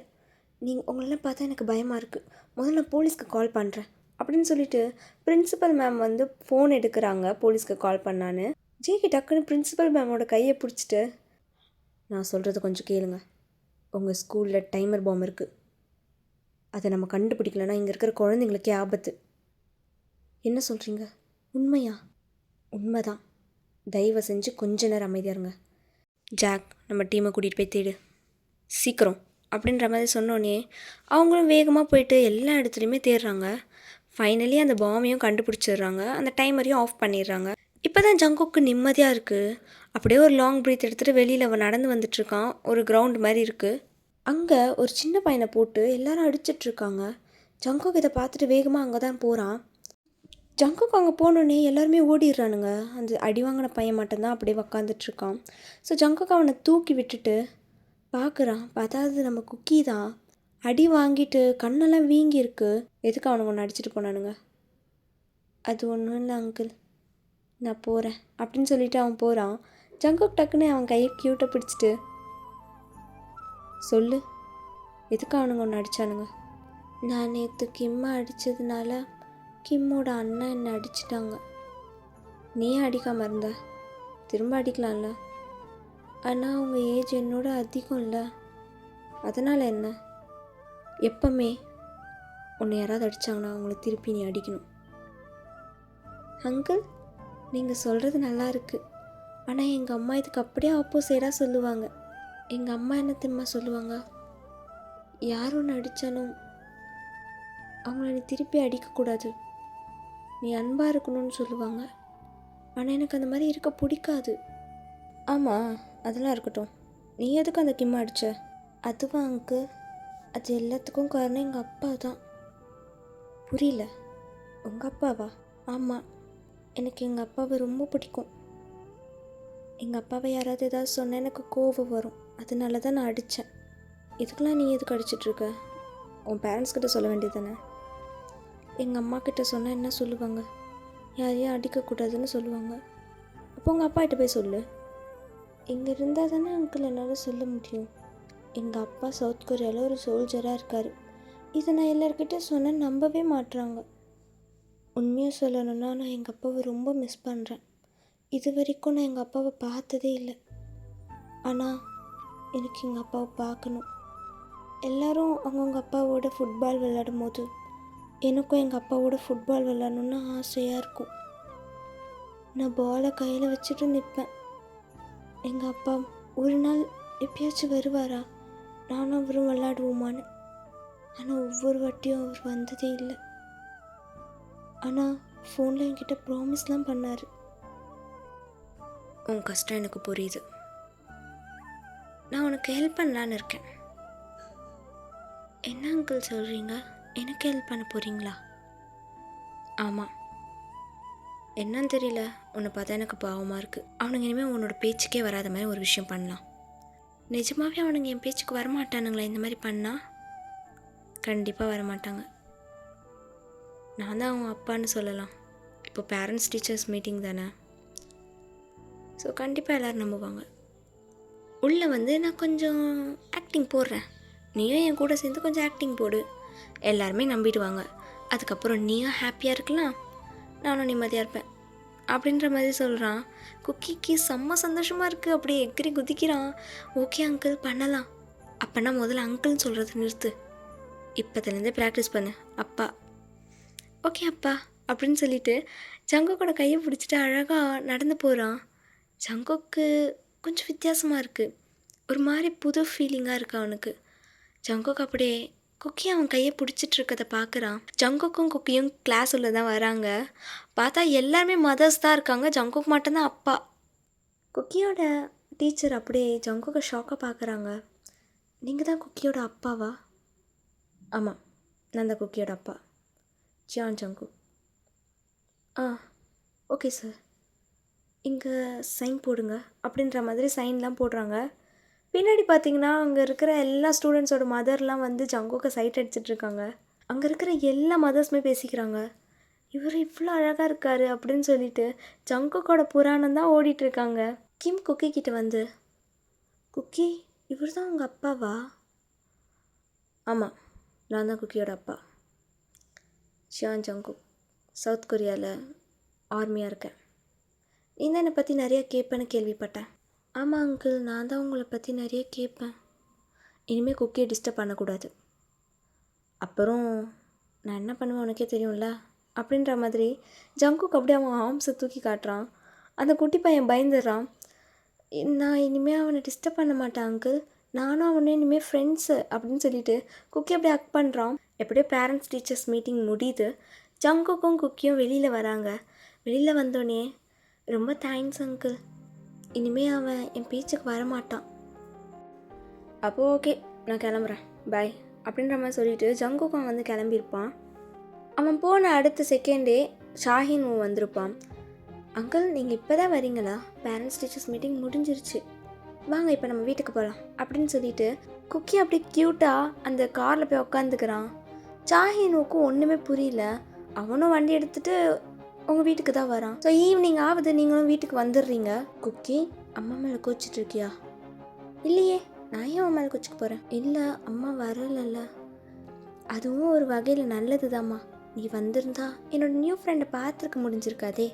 நீங்கள் உங்களெல்லாம் பார்த்தா எனக்கு பயமாக இருக்குது. முதல்ல நான் போலீஸ்க்கு கால் பண்ணுறேன் அப்படின்னு சொல்லிட்டு பிரின்சிபல் மேம் வந்து ஃபோன் எடுக்கிறாங்க போலீஸ்க்கு கால் பண்ணான்னு. ஜேகி டக்குன்னு பிரின்சிபல் மேமோட கையை பிடிச்சிட்டு, நான் சொல்கிறது கொஞ்சம் கேளுங்க. உங்கள் ஸ்கூலில் டைமர் பாம் இருக்குது. அதை நம்ம கண்டுபிடிக்கலன்னா இங்கே இருக்கிற குழந்தைங்களுக்கே ஆபத்து. என்ன சொல்கிறீங்க? உண்மையா? உண்மைதான். தயவு செஞ்சு கொஞ்ச நேரம் அமைதியாக இருங்க. ஜாக், நம்ம டீமை கூட்டிகிட்டு போய் தேடு சீக்கிரம் அப்படின்ற மாதிரி சொன்னோன்னே அவங்களும் வேகமாக போயிட்டு எல்லா இடத்துலையுமே தேடுறாங்க. ஃபைனலி அந்த பாமையும் கண்டுபிடிச்சிடுறாங்க. அந்த டைமரையும் ஆஃப் பண்ணிடுறாங்க. இப்போ தான் ஜங்கோக்கு நிம்மதியாக இருக்குது. அப்படியே ஒரு லாங் ப்ரீத் எடுத்துகிட்டு வெளியில் அவன் நடந்து வந்துட்டுருக்கான். ஒரு கிரவுண்ட் மாதிரி இருக்குது. அங்கே ஒரு சின்ன பையனை போட்டு எல்லாரும் அடிச்சிட்ருக்காங்க. ஜங்கோக் இதை பார்த்துட்டு வேகமாக அங்கே தான் போகிறான். ஜங்கோக் அங்கே போனோடனே எல்லாருமே ஓடிடுறானுங்க. அந்த அடி வாங்கின பையன் மட்டும்தான் அப்படியே உக்காந்துட்ருக்கான். ஸோ ஜங்கோக் அவனை தூக்கி விட்டுட்டு பார்க்குறான். அதாவது நம்ம குக்கி தான் அடி வாங்கிட்டு கண்ணெல்லாம் வீங்கியிருக்கு. எதுக்கு அவனுங்க ஒன்று அடிச்சுட்டு போனானுங்க? அது ஒன்றும் இல்லை அங்கிள், நான் போகிறேன் அப்படின்னு சொல்லிட்டு அவன் போகிறான். ஜங்கோக் டக்குன்னு அவன் கையை க்யூட்டை பிடிச்சிட்டு, சொல்லு, எதுக்கு அவனுங்க ஒன்று அடித்தானுங்க? நான் நேற்று கிம்மை அடித்ததுனால கிம்மோட அண்ணன் என்னை அடிச்சிட்டாங்க. நீ அடிக்காமல் இருந்த, திரும்ப அடிக்கலாம்ல. ஆனால் அவங்க ஏஜ் என்னோட அதிகம் இல்லை. அதனால் என்ன? எப்பவுமே உன்னை யாராவது அடித்தாங்கன்னா அவங்கள திருப்பி நீ அடிக்கணும். அங்கிள், நீங்கள் சொல்கிறது நல்லா இருக்குது. ஆனால் எங்கள் அம்மா இதுக்கு அப்படியே ஆப்போசைடாக சொல்லுவாங்க. எங்கள் அம்மா என்ன தெரியுமா சொல்லுவாங்க? யார் ஒன்று அடித்தாலும் அவங்கள நீ திருப்பி அடிக்கக்கூடாது, நீ அன்பாக இருக்கணும்னு சொல்லுவாங்க. ஆனால் எனக்கு அந்த மாதிரி இருக்க பிடிக்காது. ஆமாம், அதெல்லாம் இருக்கட்டும். நீ எதுக்கு அந்த கிம்மை அடித்த? அதுவா அங்கிள், அது எல்லாத்துக்கும் காரணம் எங்கள் அப்பா தான். புரியல, உங்கள் அப்பாவா? ஆமாம், எனக்கு எங்கள் அப்பாவை ரொம்ப பிடிக்கும். எங்கள் அப்பாவை யாராவது ஏதாவது சொன்னால் எனக்கு கோபம் வரும். அதனால தான் நான் அடித்தேன். இதுக்கெல்லாம் நீ எதுக்கு அடிச்சிட்ருக்க? உன் பேரண்ட்ஸ்கிட்ட சொல்ல வேண்டியது தானே? எங்கள் அம்மா கிட்ட சொன்னால் என்ன சொல்லுவாங்க? யாரையும் அடிக்கக்கூடாதுன்னு சொல்லுவாங்க. அப்போ உங்கள் அப்பா கிட்ட போய் சொல்லு. இங்கே இருந்தால் தானே அங்கிள் என்னால் சொல்ல முடியும். எங்கள் அப்பா சவுத் கொரியாவில் ஒரு சோல்ஜராக இருக்கார். இதை நான் எல்லாருக்கிட்ட சொன்னேன், நம்பவே மாட்டுறாங்க. உண்மையாக சொல்லணும்னா நான் எங்கள் அப்பாவை ரொம்ப மிஸ் பண்ணுறேன். இது வரைக்கும் நான் எங்கள் அப்பாவை பார்த்ததே இல்லை. ஆனால் எனக்கு எங்கள் அப்பாவை பார்க்கணும். எல்லோரும் அவங்கவுங்க அப்பாவோட ஃபுட்பால் விளையாடும் போது எனக்கும் எங்கள் அப்பாவோட ஃபுட்பால் விளையாடணுன்னு ஆசையாக இருக்கும். நான் பாலை கையில் வச்சுட்டு நிற்பேன். எங்கள் அப்பா ஒரு நாள் எப்பயாச்சும் வருவாரா, நானும் அவரும் விளையாடுவோமான்னு. ஆனால் ஒவ்வொரு வாட்டியும் அவர் வந்ததே இல்லை. ஆனால் ஃபோனில் என்கிட்ட ப்ராமிஸ்லாம் பண்ணார். உன் கஷ்டம் எனக்கு புரியுது. நான் உனக்கு ஹெல்ப் பண்ணலான்னு இருக்கேன். என்ன அங்கிள் சொல்கிறீங்க? எனக்கு ஹெல்ப் பண்ண போகிறீங்களா? ஆமாம். என்னன்னு தெரியல, உன்னை பார்த்தா எனக்கு பாவமாக இருக்குது. அவனுங்க இனிமேல் உன்னோட பேச்சுக்கே வராத மாதிரி ஒரு விஷயம் பண்ணலாம். நிஜமாகவே அவனுங்க என் பேச்சுக்கு வரமாட்டானுங்களா? இந்த மாதிரி பண்ணால் கண்டிப்பாக வரமாட்டாங்க. நான் தான் அவங்க அப்பான்னு சொல்லலாம். இப்போ பேரண்ட்ஸ் டீச்சர்ஸ் மீட்டிங் தானே, ஸோ கண்டிப்பாக எல்லோரும் நம்புவாங்க. உள்ளே வந்து நான் கொஞ்சம் ஆக்டிங் போடுறேன், நீயும் என் கூட சேர்ந்து கொஞ்சம் ஆக்டிங் போடு, எல்லாருமே நம்பிடுவாங்க. அதுக்கப்புறம் நீயும் ஹாப்பியாக இருக்கலாம், நானும் நிம்மதியாக இருப்பேன் அப்படின்ற மாதிரி சொல்கிறான். குக்கிக்கு செம்ம சந்தோஷமாக இருக்குது, அப்படியே எக்கரி குதிக்கிறான். ஓகே அங்கிள் பண்ணலாம். அப்போனா முதல்ல அங்கிள்னு சொல்கிறத நிறுத்து, இப்போத்துலேருந்தே ப்ராக்டிஸ் பண்ணு அப்பா. ஓகே அப்பா அப்படின்னு சொல்லிட்டு ஜங்குக்கோட கையை பிடிச்சிட்டு அழகாக நடந்து போகிறான். ஜங்குக்கு கொஞ்சம் வித்தியாசமாக இருக்குது, ஒரு மாதிரி புது ஃபீலிங்காக இருக்குது அவனுக்கு. ஜங்குக்கு அப்படியே குக்கி அவன் கையை பிடிச்சிட்டு இருக்கதை பார்க்குறான். ஜங்குக்கும் குக்கியும் கிளாஸ் உள்ள தான் வராங்க. பார்த்தா எல்லாருமே மதர்ஸ் தான் இருக்காங்க, ஜங்குக்கு மட்டும்தான் அப்பா. குக்கியோட டீச்சர் அப்படியே ஜங்குக்கு ஷாக்காக பார்க்குறாங்க. நீங்கள் தான் குக்கியோட அப்பாவா? ஆமாம், நான் தான் குக்கியோட அப்பா, ஜியான் ஜங்குக். ஓகே சார், இங்கே சைன் போடுங்க அப்படின்ற மாதிரி சைன்லாம் போடுறாங்க. பின்னாடி பார்த்தீங்கன்னா அங்கே இருக்கிற எல்லா ஸ்டூடெண்ட்ஸோட மதர்லாம் வந்து ஜங்குக்கை சைட் அடிச்சிட்ருக்காங்க. அங்கே இருக்கிற எல்லா மதர்ஸுமே பேசிக்கிறாங்க, இவர் இவ்வளோ அழகாக இருக்கார் அப்படின்னு சொல்லிட்டு ஜங்குக்கோட புராணம் தான் ஓடிட்டுருக்காங்க. கிம் குக்கி கிட்ட வந்து, குக்கி இவர் தான் உங்கள் அப்பாவா? ஆமாம், நான் தான் குக்கியோட அப்பா, ஷியான் ஜங்குக். சவுத் கொரியாவில் ஆர்மியாக இருக்கேன். நீ தான் என்னை பற்றி நிறைய கேட்பேன்னு கேள்விப்பட்டேன். ஆமாம் அங்கிள், நான் தான் உங்களை பற்றி நிறைய கேட்பேன். இனிமேல் குக்கியை டிஸ்டர்ப் பண்ணக்கூடாது. அப்புறம் நான் என்ன பண்ணுவேன் உனக்கே தெரியும்ல அப்படின்ற மாதிரி ஜங்குக் அப்படியே அவன் ஆர்ம்ஸை தூக்கி காட்டுறான். அந்த குட்டி பையன் பயந்துடுறான். நான் இனிமேல் அவனை டிஸ்டர்ப் பண்ண மாட்டேன் அங்கிள், நானும் அவனே இனிமேல் ஃப்ரெண்ட்ஸு அப்படின்னு சொல்லிட்டு குக்கி அப்படியே அக் பண்ணுறான். எப்படியோ பேரண்ட்ஸ் டீச்சர்ஸ் மீட்டிங் முடியுது. ஜங்குக்கும் குக்கியும் வெளியில் வராங்க. வெளியில் வந்தோடனே ரொம்ப தேங்க்ஸ் அங்கிள், இனிமேல் அவன் என் பேச்சுக்கு வரமாட்டான். அப்போது ஓகே நான் கிளம்புறேன் பாய் அப்படின்ற மாதிரி சொல்லிவிட்டு ஜங்குக்கும் வந்து கிளம்பியிருப்பான். அவன் போன அடுத்த செகண்டே ஷாஹின் வந்திருப்பான். அங்கிள் நீங்கள் இப்போ தான் வரீங்களா? பேரண்ட்ஸ் டீச்சர்ஸ் மீட்டிங் முடிஞ்சிருச்சு, வாங்க இப்போ நம்ம வீட்டுக்கு போகலாம் அப்படின்னு சொல்லிட்டு குக்கி அப்படி க்யூட்டாக அந்த காரில் போய் உக்காந்துக்கிறான். ஷாஹினுக்கும் ஒன்றுமே புரியல. அவனும் வண்டி எடுத்துகிட்டு உங்கள் வீட்டுக்கு தான் வரான். ஸோ ஈவினிங் ஆகுது, நீங்களும் வீட்டுக்கு வந்துடுறீங்க. குக்கி அம்மா மேலே கோச்சிட்டு இருக்கியா? இல்லையே, நான் ஏன் அம்மா மேலே கோச்சிக்க போகிறேன்? இல்லை அம்மா வரலல்ல, அதுவும் ஒரு வகையில் நல்லது தாம்மா. நீ வந்திருந்தா என்னோட நியூ ஃப்ரெண்டை பார்த்துருக்க முடிஞ்சிருக்காதே.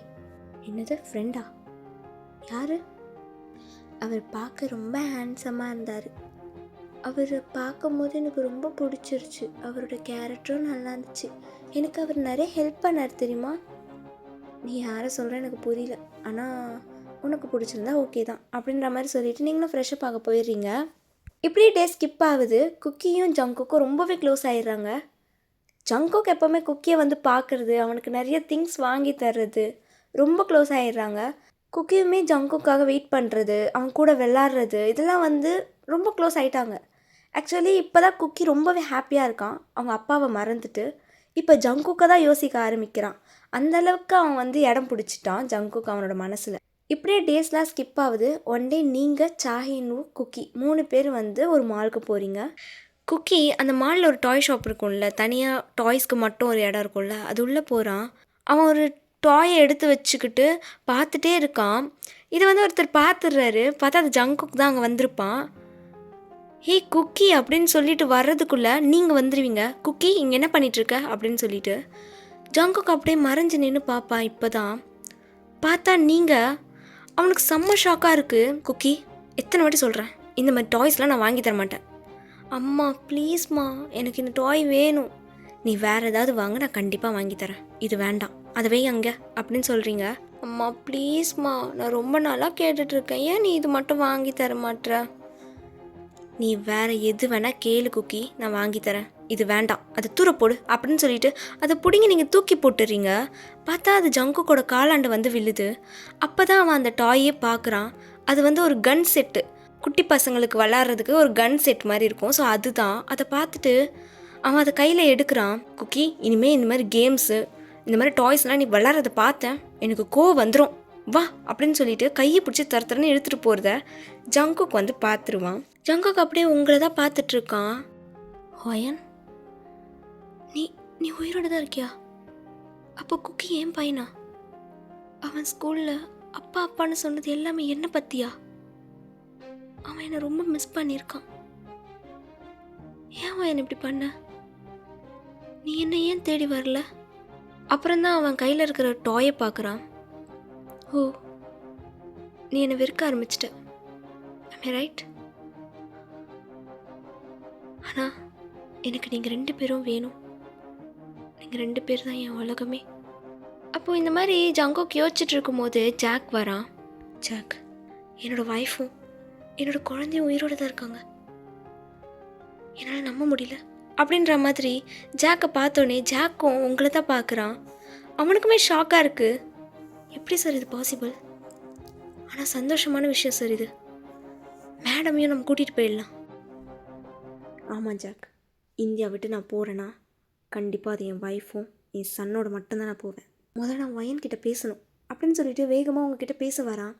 என்னது ஃப்ரெண்டா? யார்? அவர் பார்க்க ரொம்ப ஹேண்ட்ஸமாக இருந்தார். அவர் பார்க்கும்போது எனக்கு ரொம்ப பிடிச்சிருச்சு, அவரோட கேரக்டரும் நல்லா இருந்துச்சு. எனக்கு அவர் நிறைய ஹெல்ப் பண்ணார் தெரியுமா? நீ யாரை சொல்கிற எனக்கு புரியல, ஆனால் உனக்கு பிடிச்சிருந்தா ஓகே தான் அப்படின்ற மாதிரி சொல்லிவிட்டு நீங்களும் ஃப்ரெஷ்ஷப் ஆக போயிடுறீங்க. இப்படி டே ஸ்கிப் ஆகுது. குக்கியும் ஜங்குக்கும் ரொம்பவே க்ளோஸ் ஆகிடுறாங்க. ஜங்குக் எப்போவுமே குக்கியை வந்து பார்க்குறது, அவனுக்கு நிறைய திங்ஸ் வாங்கி தர்றது, ரொம்ப க்ளோஸ் ஆகிடுறாங்க. குக்கியுமே ஜங்குக்காக வெயிட் பண்ணுறது, அவன் கூட விளாட்றது, இதெல்லாம் வந்து ரொம்ப க்ளோஸ் ஆகிட்டாங்க. ஆக்சுவலி இப்போ தான் குக்கி ரொம்பவே ஹாப்பியாக இருக்கான், அவங்க அப்பாவை மறந்துட்டு. இப்போ ஜங்குக்கை தான் யோசிக்க ஆரம்பிக்கிறான். அந்தளவுக்கு அவன் வந்து இடம் பிடிச்சிட்டான் ஜங்குக் அவனோட மனசில். இப்படியே டேஸ்லாம் ஸ்கிப் ஆகுது. ஒன் டே நீங்கள் சாஹினு குக்கி 3 பேர் வந்து ஒரு மாலுக்கு போகிறீங்க. குக்கி அந்த மாலில் ஒரு டாய் ஷாப் இருக்கும்ல, தனியாக டாய்ஸ்க்கு மட்டும் ஒரு இடம் இருக்கும்ல, அது உள்ளே போகிறான். அவன் ஒரு டாயை எடுத்து வச்சுக்கிட்டு பார்த்துட்டே இருக்கான். இது வந்து ஒருத்தர் பார்த்துடுறாரு. பார்த்தா அது ஜங்குக் தான் அங்கே வந்திருப்பான். ஹே குக்கி அப்படின்னு சொல்லிட்டு வர்றதுக்குள்ளே நீங்கள் வந்துடுவீங்க. குக்கி இங்கே என்ன பண்ணிகிட்ருக்க அப்படின்னு சொல்லிட்டு ஜங்குக் அப்படியே மறைஞ்சு நின்று பார்ப்பான். இப்போ தான் பார்த்தா நீங்கள் அவனுக்கு செம்ம ஷாக்காக இருக்குது. குக்கி எத்தனை வாட்டி சொல்கிறேன், இந்த மாதிரி டாய்ஸ்லாம் நான் வாங்கி தர மாட்டேன். அம்மா ப்ளீஸ்மா, எனக்கு இந்த டாய் வேணும். நீ வேறு ஏதாவது வாங்க, நான் கண்டிப்பாக வாங்கி தரேன். இது வேண்டாம், அதை வை அங்கே அப்படின்னு சொல்கிறீங்க. அம்மா ப்ளீஸ்மா, நான் ரொம்ப நாளாக கேட்டுட்ருக்கேன், ஏன் நீ இது மட்டும் வாங்கி தர மாட்டேற? நீ வேறு எது வேணால் கேளு குக்கி, நான் வாங்கி தரேன். இது வேண்டாம், அதை தூர போடு அப்படின்னு சொல்லிட்டு அதை பிடிங்கி நீங்கள் தூக்கி போட்டுறீங்க. பார்த்தா அது ஜங்குக்கோட காலாண்டு வந்து விழுது. அப்போ தான் அவன் அந்த டாயே பார்க்குறான். அது வந்து ஒரு கன் செட்டு, குட்டி பசங்களுக்கு விளாட்றதுக்கு ஒரு கன் செட் மாதிரி இருக்கும். ஸோ அதுதான். அதை பார்த்துட்டு அவன் அதை கையில் எடுக்கிறான். குக்கி, இனிமேல் இந்த மாதிரி கேம்ஸு, இந்த மாதிரி டாய்ஸ்லாம் நீ விளாட்றத பார்த்தேன், எனக்கு கோவம் வந்துடும், வா அப்படின்னு சொல்லிட்டு கையை பிடிச்சி தரத்தரன்னு எடுத்துகிட்டு போகிறத ஜங்குக் வந்து பார்த்துருவான். ஜங்குக் அப்படியே உங்களை தான் பார்த்துட்ருக்கான். ஹோயன், நீ நீ உயிரோட தான் இருக்கியா? அப்போ குக்கி ஏன் பையனா? அவன் ஸ்கூலில் அப்பா அப்பான்னு சொன்னது எல்லாமே என்ன பற்றியா? அவன் என்னை ரொம்ப மிஸ் பண்ணியிருக்கான். ஏன் அவன் இப்படி பண்ண? நீ என்ன ஏன் தேடி வரல? அப்புறம்தான் அவன் கையில் இருக்கிற டாயை பார்க்குறான். ஓ, நீ என்னை வெறுக்க ஆரம்பிச்சிட்ட, ரைட்? ஆனால் எனக்கு நீங்கள் 2 பேரும் வேணும். நீங்கள் 2 பேர் தான் என் உலகமே. அப்போது இந்த மாதிரி ஜங்குக் யோசிச்சுட்டு இருக்கும்போது ஜாக் வரான். ஜாக், என்னோடய ஒய்ஃபும் என்னோடய குழந்தையும் உயிரோடு தான் இருக்காங்க, என்னால் நம்ப முடியல அப்படின்ற மாதிரி ஜாக்கை பார்த்தோன்னே ஜாக்கும் உங்களை தான் பார்க்குறான். அவனுக்குமே ஷாக்காக இருக்குது. எப்படி சார் இது பாசிபிள்? ஆனால் சந்தோஷமான விஷயம் சார் இது. மேடமையும் நம்ம கூட்டிகிட்டு போயிடலாம். ஆமாம் ஜாக், இந்தியா விட்டு நான் போகிறேன்னா கண்டிப்பாக அது என் ஒய்ஃபும் என் சன்னோட மட்டும்தான் நான் போவேன். முதல்ல நான் ஒயன்கிட்ட பேசணும் அப்படின்னு சொல்லிட்டு வேகமாக உங்ககிட்ட பேச வரான்.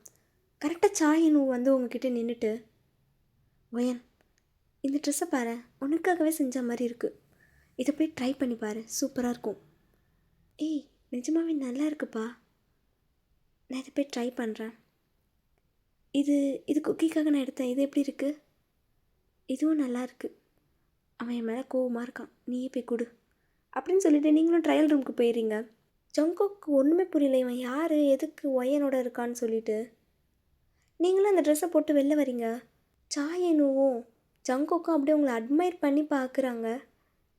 கரெக்டாக சாயினு வந்து உங்ககிட்ட நின்றுட்டு, ஒயன், இந்த ட்ரெஸ்ஸை பாரு, உனக்காகவே செஞ்ச மாதிரி இருக்குது, இதை போய் ட்ரை பண்ணி பாரு, சூப்பராக இருக்கும். ஏய், நிஜமாவே நல்லா இருக்குப்பா, நான் இதை போய் ட்ரை பண்ணுறேன். இது குக்கிக்காக நான் எடுத்தேன், இது எப்படி இருக்குது? இதுவும் நல்லா இருக்குது. அவன் என் மேலே கோவமாக இருக்கான், நீயே போய் கொடு அப்படின்னு சொல்லிட்டு நீங்களும் ட்ரையல் ரூமுக்கு போயிடுறீங்க. ஜங்குக்கு ஒன்றுமே புரியல, இவன் யார், எதுக்கு ஒயனோட இருக்கான்னு சொல்லிட்டு. நீங்களும் அந்த ட்ரெஸ்ஸை போட்டு வெளில வரீங்க. சாயினுவும் ஜங்குக்கும் அப்படியே உங்களை அட்மையர் பண்ணி பார்க்குறாங்க.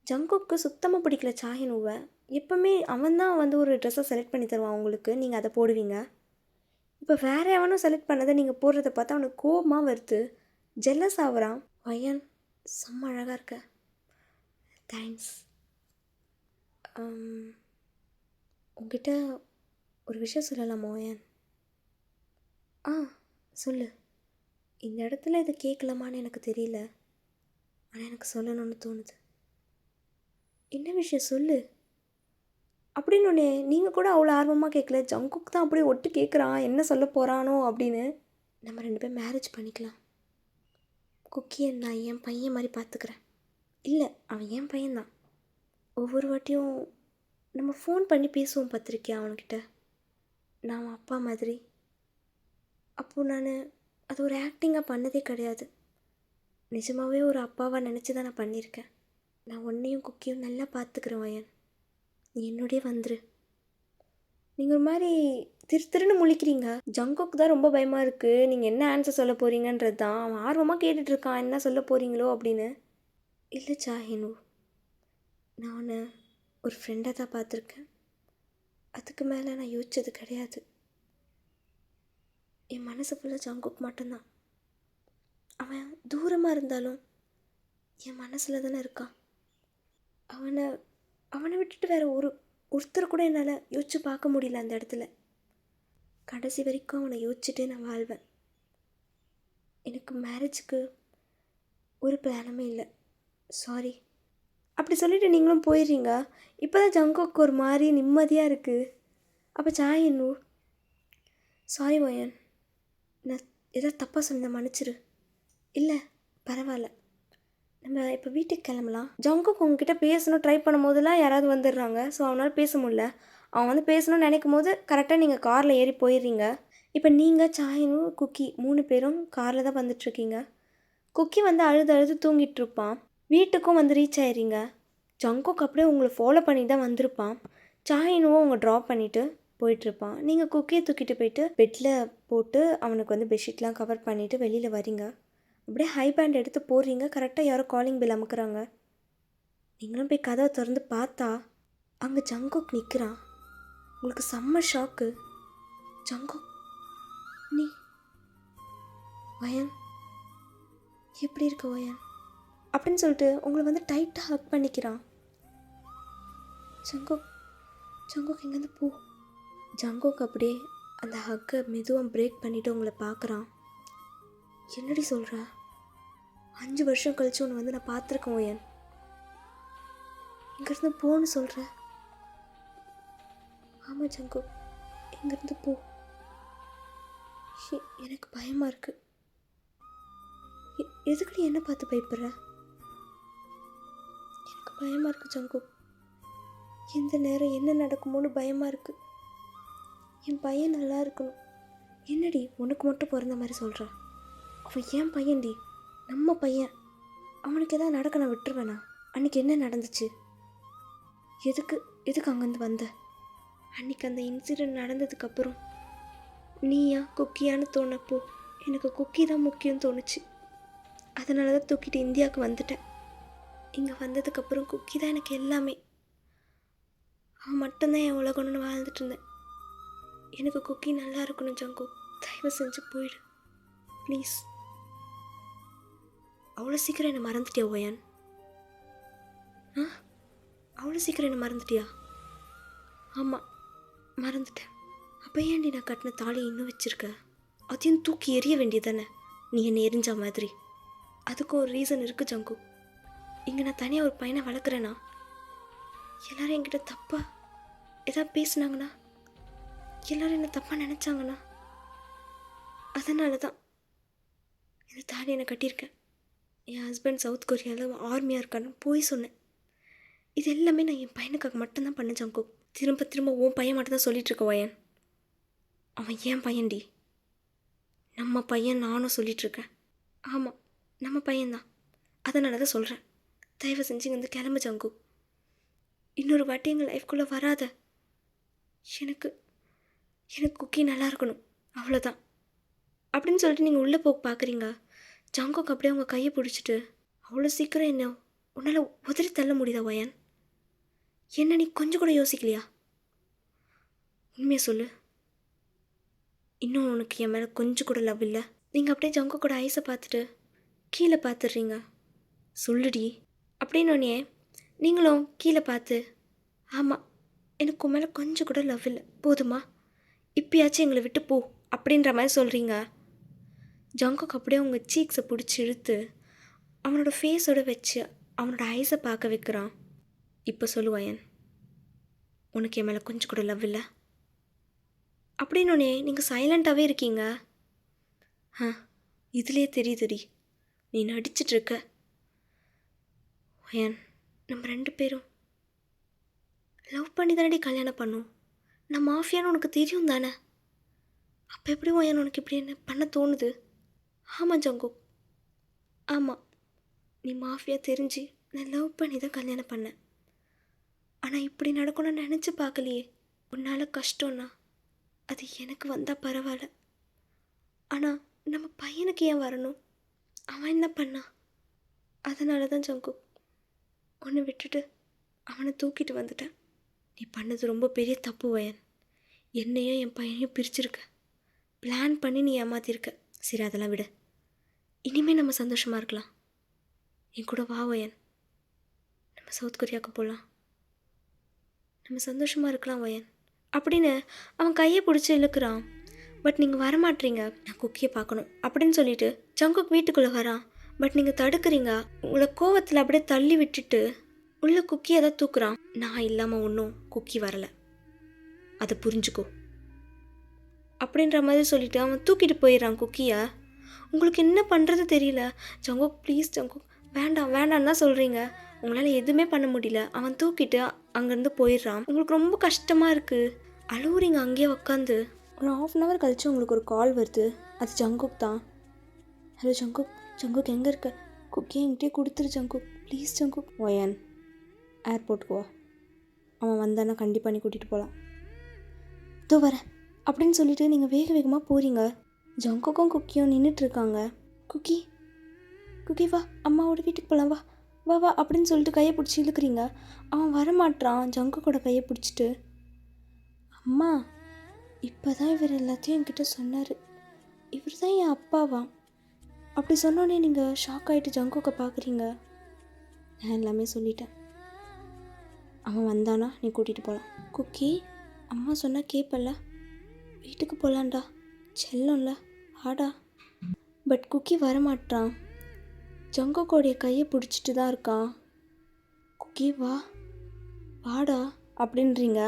ஜங்குக்கு சுத்தமாக பிடிக்கல சாயினுவை. எப்போவுமே அவன் தான் வந்து ஒரு ட்ரெஸ்ஸை செலக்ட் பண்ணி தருவான் உங்களுக்கு, நீங்கள் அதை போடுவீங்க. இப்போ வேறு எவனும் செலக்ட் பண்ணதை நீங்கள் போடுறத பார்த்தா அவனுக்கு கோபமாக வருது, ஜெல்லஸ் ஆகுறான். ஒயன், செம்ம அழகாக இருக்க, தேங்க்ஸ். உங்ககிட்ட ஒரு விஷயம் சொல்லலாமா ஒயன்? சொல்லு. இந்த இடத்துல இது கேட்கலாமான்னு எனக்கு தெரியல, ஆனால் எனக்கு சொல்லணும்னு தோணுது. என்ன விஷயம் சொல்லு அப்படின்னு ஒன்று. நீங்கள் கூட அவ்வளோ ஆர்வமாக கேட்கல, ஜங்குக் தான் அப்படியே ஒட்டு கேட்குறான், என்ன சொல்ல போகிறானோ அப்படின்னு. நம்ம 2 பேரும் மேரேஜ் பண்ணிக்கலாம். குக்கியை நான் என் பையன் மாதிரி பார்த்துக்கிறேன். இல்லை, அவன் என் பையன்தான். ஒவ்வொரு வாட்டியும் நம்ம ஃபோன் பண்ணி பேசுவோம் பார்த்துருக்கியா அவன்கிட்ட, நான் அவன் அப்பா மாதிரி. அப்போது நான் அது ஒரு ஆக்டிங்காக பண்ணதே கிடையாது, நிஜமாகவே ஒரு அப்பாவாக நினச்சி தான் நான் பண்ணியிருக்கேன். நான் உன்னையும் குக்கியும் நல்லா பார்த்துக்கிறேன் ஒயன், நீ என்னோடய வந்துரு. நீங்கள் ஒரு மாதிரி திருன்னு முழிக்கிறீங்க. ஜங்குக்கு தான் ரொம்ப பயமாக இருக்குது, நீங்கள் என்ன ஆன்சர் சொல்ல போகிறீங்கன்றது தான். அவன் ஆர்வமாக கேட்டுட்ருக்கான், என்ன சொல்ல போகிறீங்களோ அப்படின்னு. இல்லை சாஹினு, நான் உன்னை ஒரு ஃப்ரெண்டாக தான் பார்த்துருக்கேன், அதுக்கு மேலே நான் யோசிச்சது கிடையாது. என் மனசு ஃபுல்லாக ஜங்குக் மட்டும்தான். அவன் தூரமாக இருந்தாலும் என் மனசில் தானே இருக்கான். அவனை விட்டுட்டு வேறு ஒருத்தர் கூட என்னால் யோசிச்சு பார்க்க முடியல அந்த இடத்துல. கடைசி வரைக்கும் அவனை யோசிச்சுட்டே நான் வாழ்வேன். எனக்கு மேரேஜுக்கு ஒரு பிளானுமே இல்லை, சாரி அப்படி சொல்லிவிட்டு நீங்களும் போயிடுறீங்க. இப்போ தான் ஜங்குக்கு ஒரு மாதிரி நிம்மதியாக இருக்குது. அப்போ சாயின்னு, சாரி ஒயன், நான் ஏதாவது தப்பாக சொன்ன மன்னிச்சிரு. இல்லை பரவாயில்ல, நம்ம இப்போ வீட்டுக்கு கிளம்பலாம். ஜங்குக்கு உங்ககிட்ட பேசணும் ட்ரை பண்ணும் போதெல்லாம் யாராவது வந்துடுறாங்க. ஸோ அவனால் பேச முடியல. அவன் வந்து பேசணும்னு நினைக்கும் போது கரெக்டாக நீங்கள் காரில் ஏறி போயிடுறீங்க. இப்போ நீங்கள் சாயனும் குக்கி 3 பேரும் காரில் தான் வந்துட்டுருக்கீங்க. குக்கி வந்து அழுது அழுது தூங்கிட்டு இருப்பான். வீட்டுக்கும் வந்து ரீச் ஆயிடுறீங்க. ஜங்குக் அப்படியே உங்களை ஃபாலோ பண்ணி தான் வந்திருப்பான். சாயனுவும் அவங்க ட்ராப் பண்ணிவிட்டு போயிட்டுருப்பான். நீங்கள் குக்கியை தூக்கிட்டு போயிட்டு பெட்டில் போட்டு அவனுக்கு வந்து பெட்ஷீட்லாம் கவர் பண்ணிவிட்டு வெளியில் வரீங்க. அப்படியே ஹை பேண்ட் எடுத்து போடுறீங்க. கரெக்டாக யாரோ காலிங் பெல் அமுக்குறாங்க. நீங்களும் போய் கதவை திறந்து பார்த்தா அங்கே ஜங்குக் நிற்கிறான். உங்களுக்கு செம்ம ஷாக்கு. ஜங்குக், நீ வயன் எப்படி இருக்க வயன் அப்படின்னு சொல்லிட்டு உங்களை வந்து டைட்டாக ஹக் பண்ணிக்கிறான். ஜங்குக் ஜங்குக் இங்கேருந்து போ. ஜங்குக் அப்படியே அந்த ஹக்கை மெதுவாக பிரேக் பண்ணிவிட்டு உங்களை பார்க்குறான். என்னடி சொல்கிற? 5 வருஷம் கழிச்சு ஒன்று வந்து நான் பார்த்துருக்கேன் ஓயன். இங்கேருந்து போன்னு சொல்கிற? ஆமாம் ஜங்குக், இங்கேருந்து போ. எனக்கு பயமாக இருக்குது. எதுக்கு நீ என்ன பார்த்து பயப்படுற? எனக்கு பயமாக இருக்குது ஜங்குக். எந்த நேரம் என்ன நடக்குமோன்னு பயமாக இருக்குது. என் பையன் நல்லா இருக்கணும். என்னடி உனக்கு மட்டும் பிறந்த மாதிரி சொல்கிற? அவன் ஏன் பையன்டி, நம்ம பையன். அவனுக்கு எதாவது நடக்க நான் விட்டுருவேனா? அன்றைக்கி என்ன நடந்துச்சு? எதுக்கு அங்கேருந்து வந்த? அன்றைக்கி அந்த இன்சிடெண்ட் நடந்ததுக்கப்புறம் நீயா குக்கியான்னு தோணப்போ எனக்கு குக்கி தான் முக்கியம்னு தோணுச்சு. அதனால தான் தூக்கிட்டு இந்தியாவுக்கு வந்துட்டேன். இங்கே வந்ததுக்கப்புறம் குக்கி தான் எனக்கு எல்லாமே. அவன் மட்டும்தான் என் உலகம்னு வாழ்ந்துட்டு இருந்தேன். எனக்கு குக்கி நல்லா இருக்கணும் ஜங்கு. தயவு செஞ்சு போயிடு ப்ளீஸ். அவ்வளோ சீக்கிரம் என்னை மறந்துட்டியா ஓயன்? அவ்வளோ சீக்கிரம் என்னை மறந்துட்டியா? ஆமாம், மறந்துட்டேன். அப்போ ஏன்டி நான் கட்டின தாலியை இன்னும் வச்சுருக்க? அதையும் தூக்கி எறிய வேண்டியதானே நீ என்னை எரிஞ்ச மாதிரி. அதுக்கும் ஒரு ரீசன் இருக்குது ஜங்கு. இங்கே நான் தனியாக ஒரு பையனை வளர்க்குறேன்னா எல்லோரும் என்கிட்ட தப்பாக எதாவது பேசுனாங்கன்னா, எல்லோரும் என்னை தப்பாக நினச்சாங்கன்னா, அதனால தான் இந்த தாலியை நான் கட்டியிருக்கேன். என் ஹஸ்பண்ட் சவுத் கொரியாவில் ஆர்மியாக இருக்கான்னு போய் சொன்னேன். இது எல்லாமே நான் என் பையனுக்காக மட்டும்தான் பண்ணேன் ஜங்கு. திரும்ப திரும்ப உன் பையன் மட்டும் தான் சொல்லிகிட்ருக்க ஓயன். அவன் ஏன் பையன்டி, நம்ம பையன் நானும் சொல்லிகிட்ருக்கேன். ஆமாம், நம்ம பையன்தான். அதனால தான் சொல்கிறேன். தயவு செஞ்சு இங்கே வந்து கிளம்பு ஜங்கு. இன்னொரு வாட்டி எங்கள் லைஃப்குள்ளே வராத. எனக்கு குக்கி நல்லா இருக்கணும், அவ்வளோதான் அப்படின்னு சொல்லிட்டு நீங்கள் உள்ளே போக பார்க்குறீங்க. ஜங்குக்கு அப்படியே அவங்க கையை பிடிச்சிட்டு, அவ்வளோ சீக்கிரம் என்ன உன்னால் உதறி தள்ள முடியுதா வயன்? என்ன நீ கொஞ்சம் கூட யோசிக்கலையா? உண்மையை சொல்லு, இன்னும் உனக்கு என் மேலே கொஞ்சம் கூட லவ் இல்லை? நீங்கள் அப்படியே ஜங்கு கூட ஐஸை பார்த்துட்டு கீழே பார்த்துடுறீங்க. சொல்லுடி அப்படின்னோடனே நீங்களும் கீழே பார்த்து, ஆமாம் எனக்கு உன் மேலே கொஞ்சம் கூட லவ் இல்லை, போதுமா, இப்பயாச்சும் எங்களை விட்டு போ அப்படின்ற மாதிரி சொல்கிறீங்க. ஜங்குக்கு அப்படியே அவங்க சீக்ஸை பிடிச்சி இழுத்து அவனோட ஃபேஸோடு வச்சு அவனோட ஐஸை பார்க்க வைக்கிறான். இப்போ சொல்லுவாயன், உனக்கு என் மேலே கொஞ்சம் கூட லவ் இல்லை அப்படின்னோடனே நீங்கள் சைலண்ட்டாகவே இருக்கீங்க. இதுலேயே தெரியுதுடி நீ நடிச்சிட்ருக்க. வயன், நம்ம 2 பேரும் லவ் பண்ணி தானடி கல்யாணம் பண்ணோம். நான் மாஃபியான்னு உனக்கு தெரியும் தானே? அப்போ எப்படி வயன் உனக்கு இப்படி என்ன பண்ண தோணுது? ஆமாம் ஜங்கு, ஆமாம், நீ மாஃபியா தெரிஞ்சு நான் லவ் பண்ணி தான் கல்யாணம் பண்ணேன். ஆனால் இப்படி நடக்கணும்னு நினச்சி பார்க்கலையே. உன்னால் கஷ்டம்னா அது எனக்கு வந்தால் பரவாயில்ல. ஆனால் நம்ம பையனுக்கு ஏன் வரணும்? அவன் என்ன பண்ணான்? அதனால தான் ஜங்கு ஒன்று விட்டுட்டு அவனை தூக்கிட்டு வந்துட்டேன். நீ பண்ணது ரொம்ப பெரிய தப்பு வயன். என்னையும் என் பையனையும் பிரிச்சிருக்க, பிளான் பண்ணி நீ ஏமாத்திருக்க. சரி, அதெல்லாம் விட. இனிமேல் நம்ம சந்தோஷமாக இருக்கலாம். என் கூட வா வயன், நம்ம சவுத் கொரியாவுக்கு போகலாம். நம்ம சந்தோஷமாக இருக்கலாம் வயன் அப்படின்னு அவன் கையை பிடிச்சி இழுக்கிறான். பட் நீங்கள் வரமாட்டீங்க. நான் குக்கியை பார்க்கணும் அப்படின்னு சொல்லிட்டு ஜங்குக் வீட்டுக்குள்ளே வரான். பட் நீங்கள் தடுக்கிறீங்க. உங்களை கோவத்தில் அப்படியே தள்ளி விட்டுட்டு உள்ள குக்கியை தான் தூக்குறான். நான் இல்லாமல் ஒன்றும் குக்கி வரலை, அதை புரிஞ்சுக்கோ அப்படின்ற மாதிரி சொல்லிவிட்டு அவன் தூக்கிட்டு போயிடுறான் குக்கியை. உங்களுக்கு என்ன பண்ணுறது தெரியல. ஜங்குக் ப்ளீஸ் ஜங்குக், வேண்டாம் வேண்டான்னு தான் சொல்கிறீங்க. உங்களால் எதுவுமே பண்ண முடியல. அவன் தூக்கிட்டு அங்கேருந்து போயிடுறான். உங்களுக்கு ரொம்ப கஷ்டமாக இருக்குது, அழுவுறீங்க அங்கேயே உக்காந்து. ஒரு 1/2 கழிச்சு உங்களுக்கு ஒரு கால் வருது. அது ஜங்குக் தான். ஹலோ ஜங்குக், ஜங்குக் எங்கே இருக்க? குக்கி என்கிட்டயே கொடுத்துரு ஜங்குக், ப்ளீஸ் ஜங்குக். ஒயன் ஏர்போர்ட்டுக்கு வா, அவன் வந்தானா கண்டிப்பாக நீ கூட்டிகிட்டு போகலாம். இதோ வரேன் அப்படின்னு சொல்லிட்டு நீங்கள் வேக வேகமாக போகிறீங்க. ஜங்குக்கும் குக்கியும் நின்றுட்டுருக்காங்க. குக்கி, குக்கி வா, அம்மாவோட வீட்டுக்கு போகலாம், வா வா வா அப்படின்னு சொல்லிட்டு கையை பிடிச்சி இழுக்கிறீங்க. அவன் வரமாட்டான். ஜங்குக்கோட கையை பிடிச்சிட்டு, அம்மா இப்போ தான் இவர் எல்லாத்தையும் என்கிட்ட சொன்னார், இவர் தான் என் அப்பாவா அப்படி சொன்னோன்னே நீங்கள் ஷாக் ஆகிட்டு ஜங்குக்கை பார்க்குறீங்க. நான் எல்லாமே சொல்லிட்டேன். அவன் வந்தானா நீ கூட்டிகிட்டு போகலாம். குக்கி, அம்மா சொன்னால் கேட்பல, வீட்டுக்கு போகலான்டா, செல்லம்ல, ஆடா. பட் குக்கி வரமாட்டான். ஜங்குக்கோடைய கையை பிடிச்சிட்டு தான் இருக்கான். குக்கி வா வாடா அப்படின்றீங்க.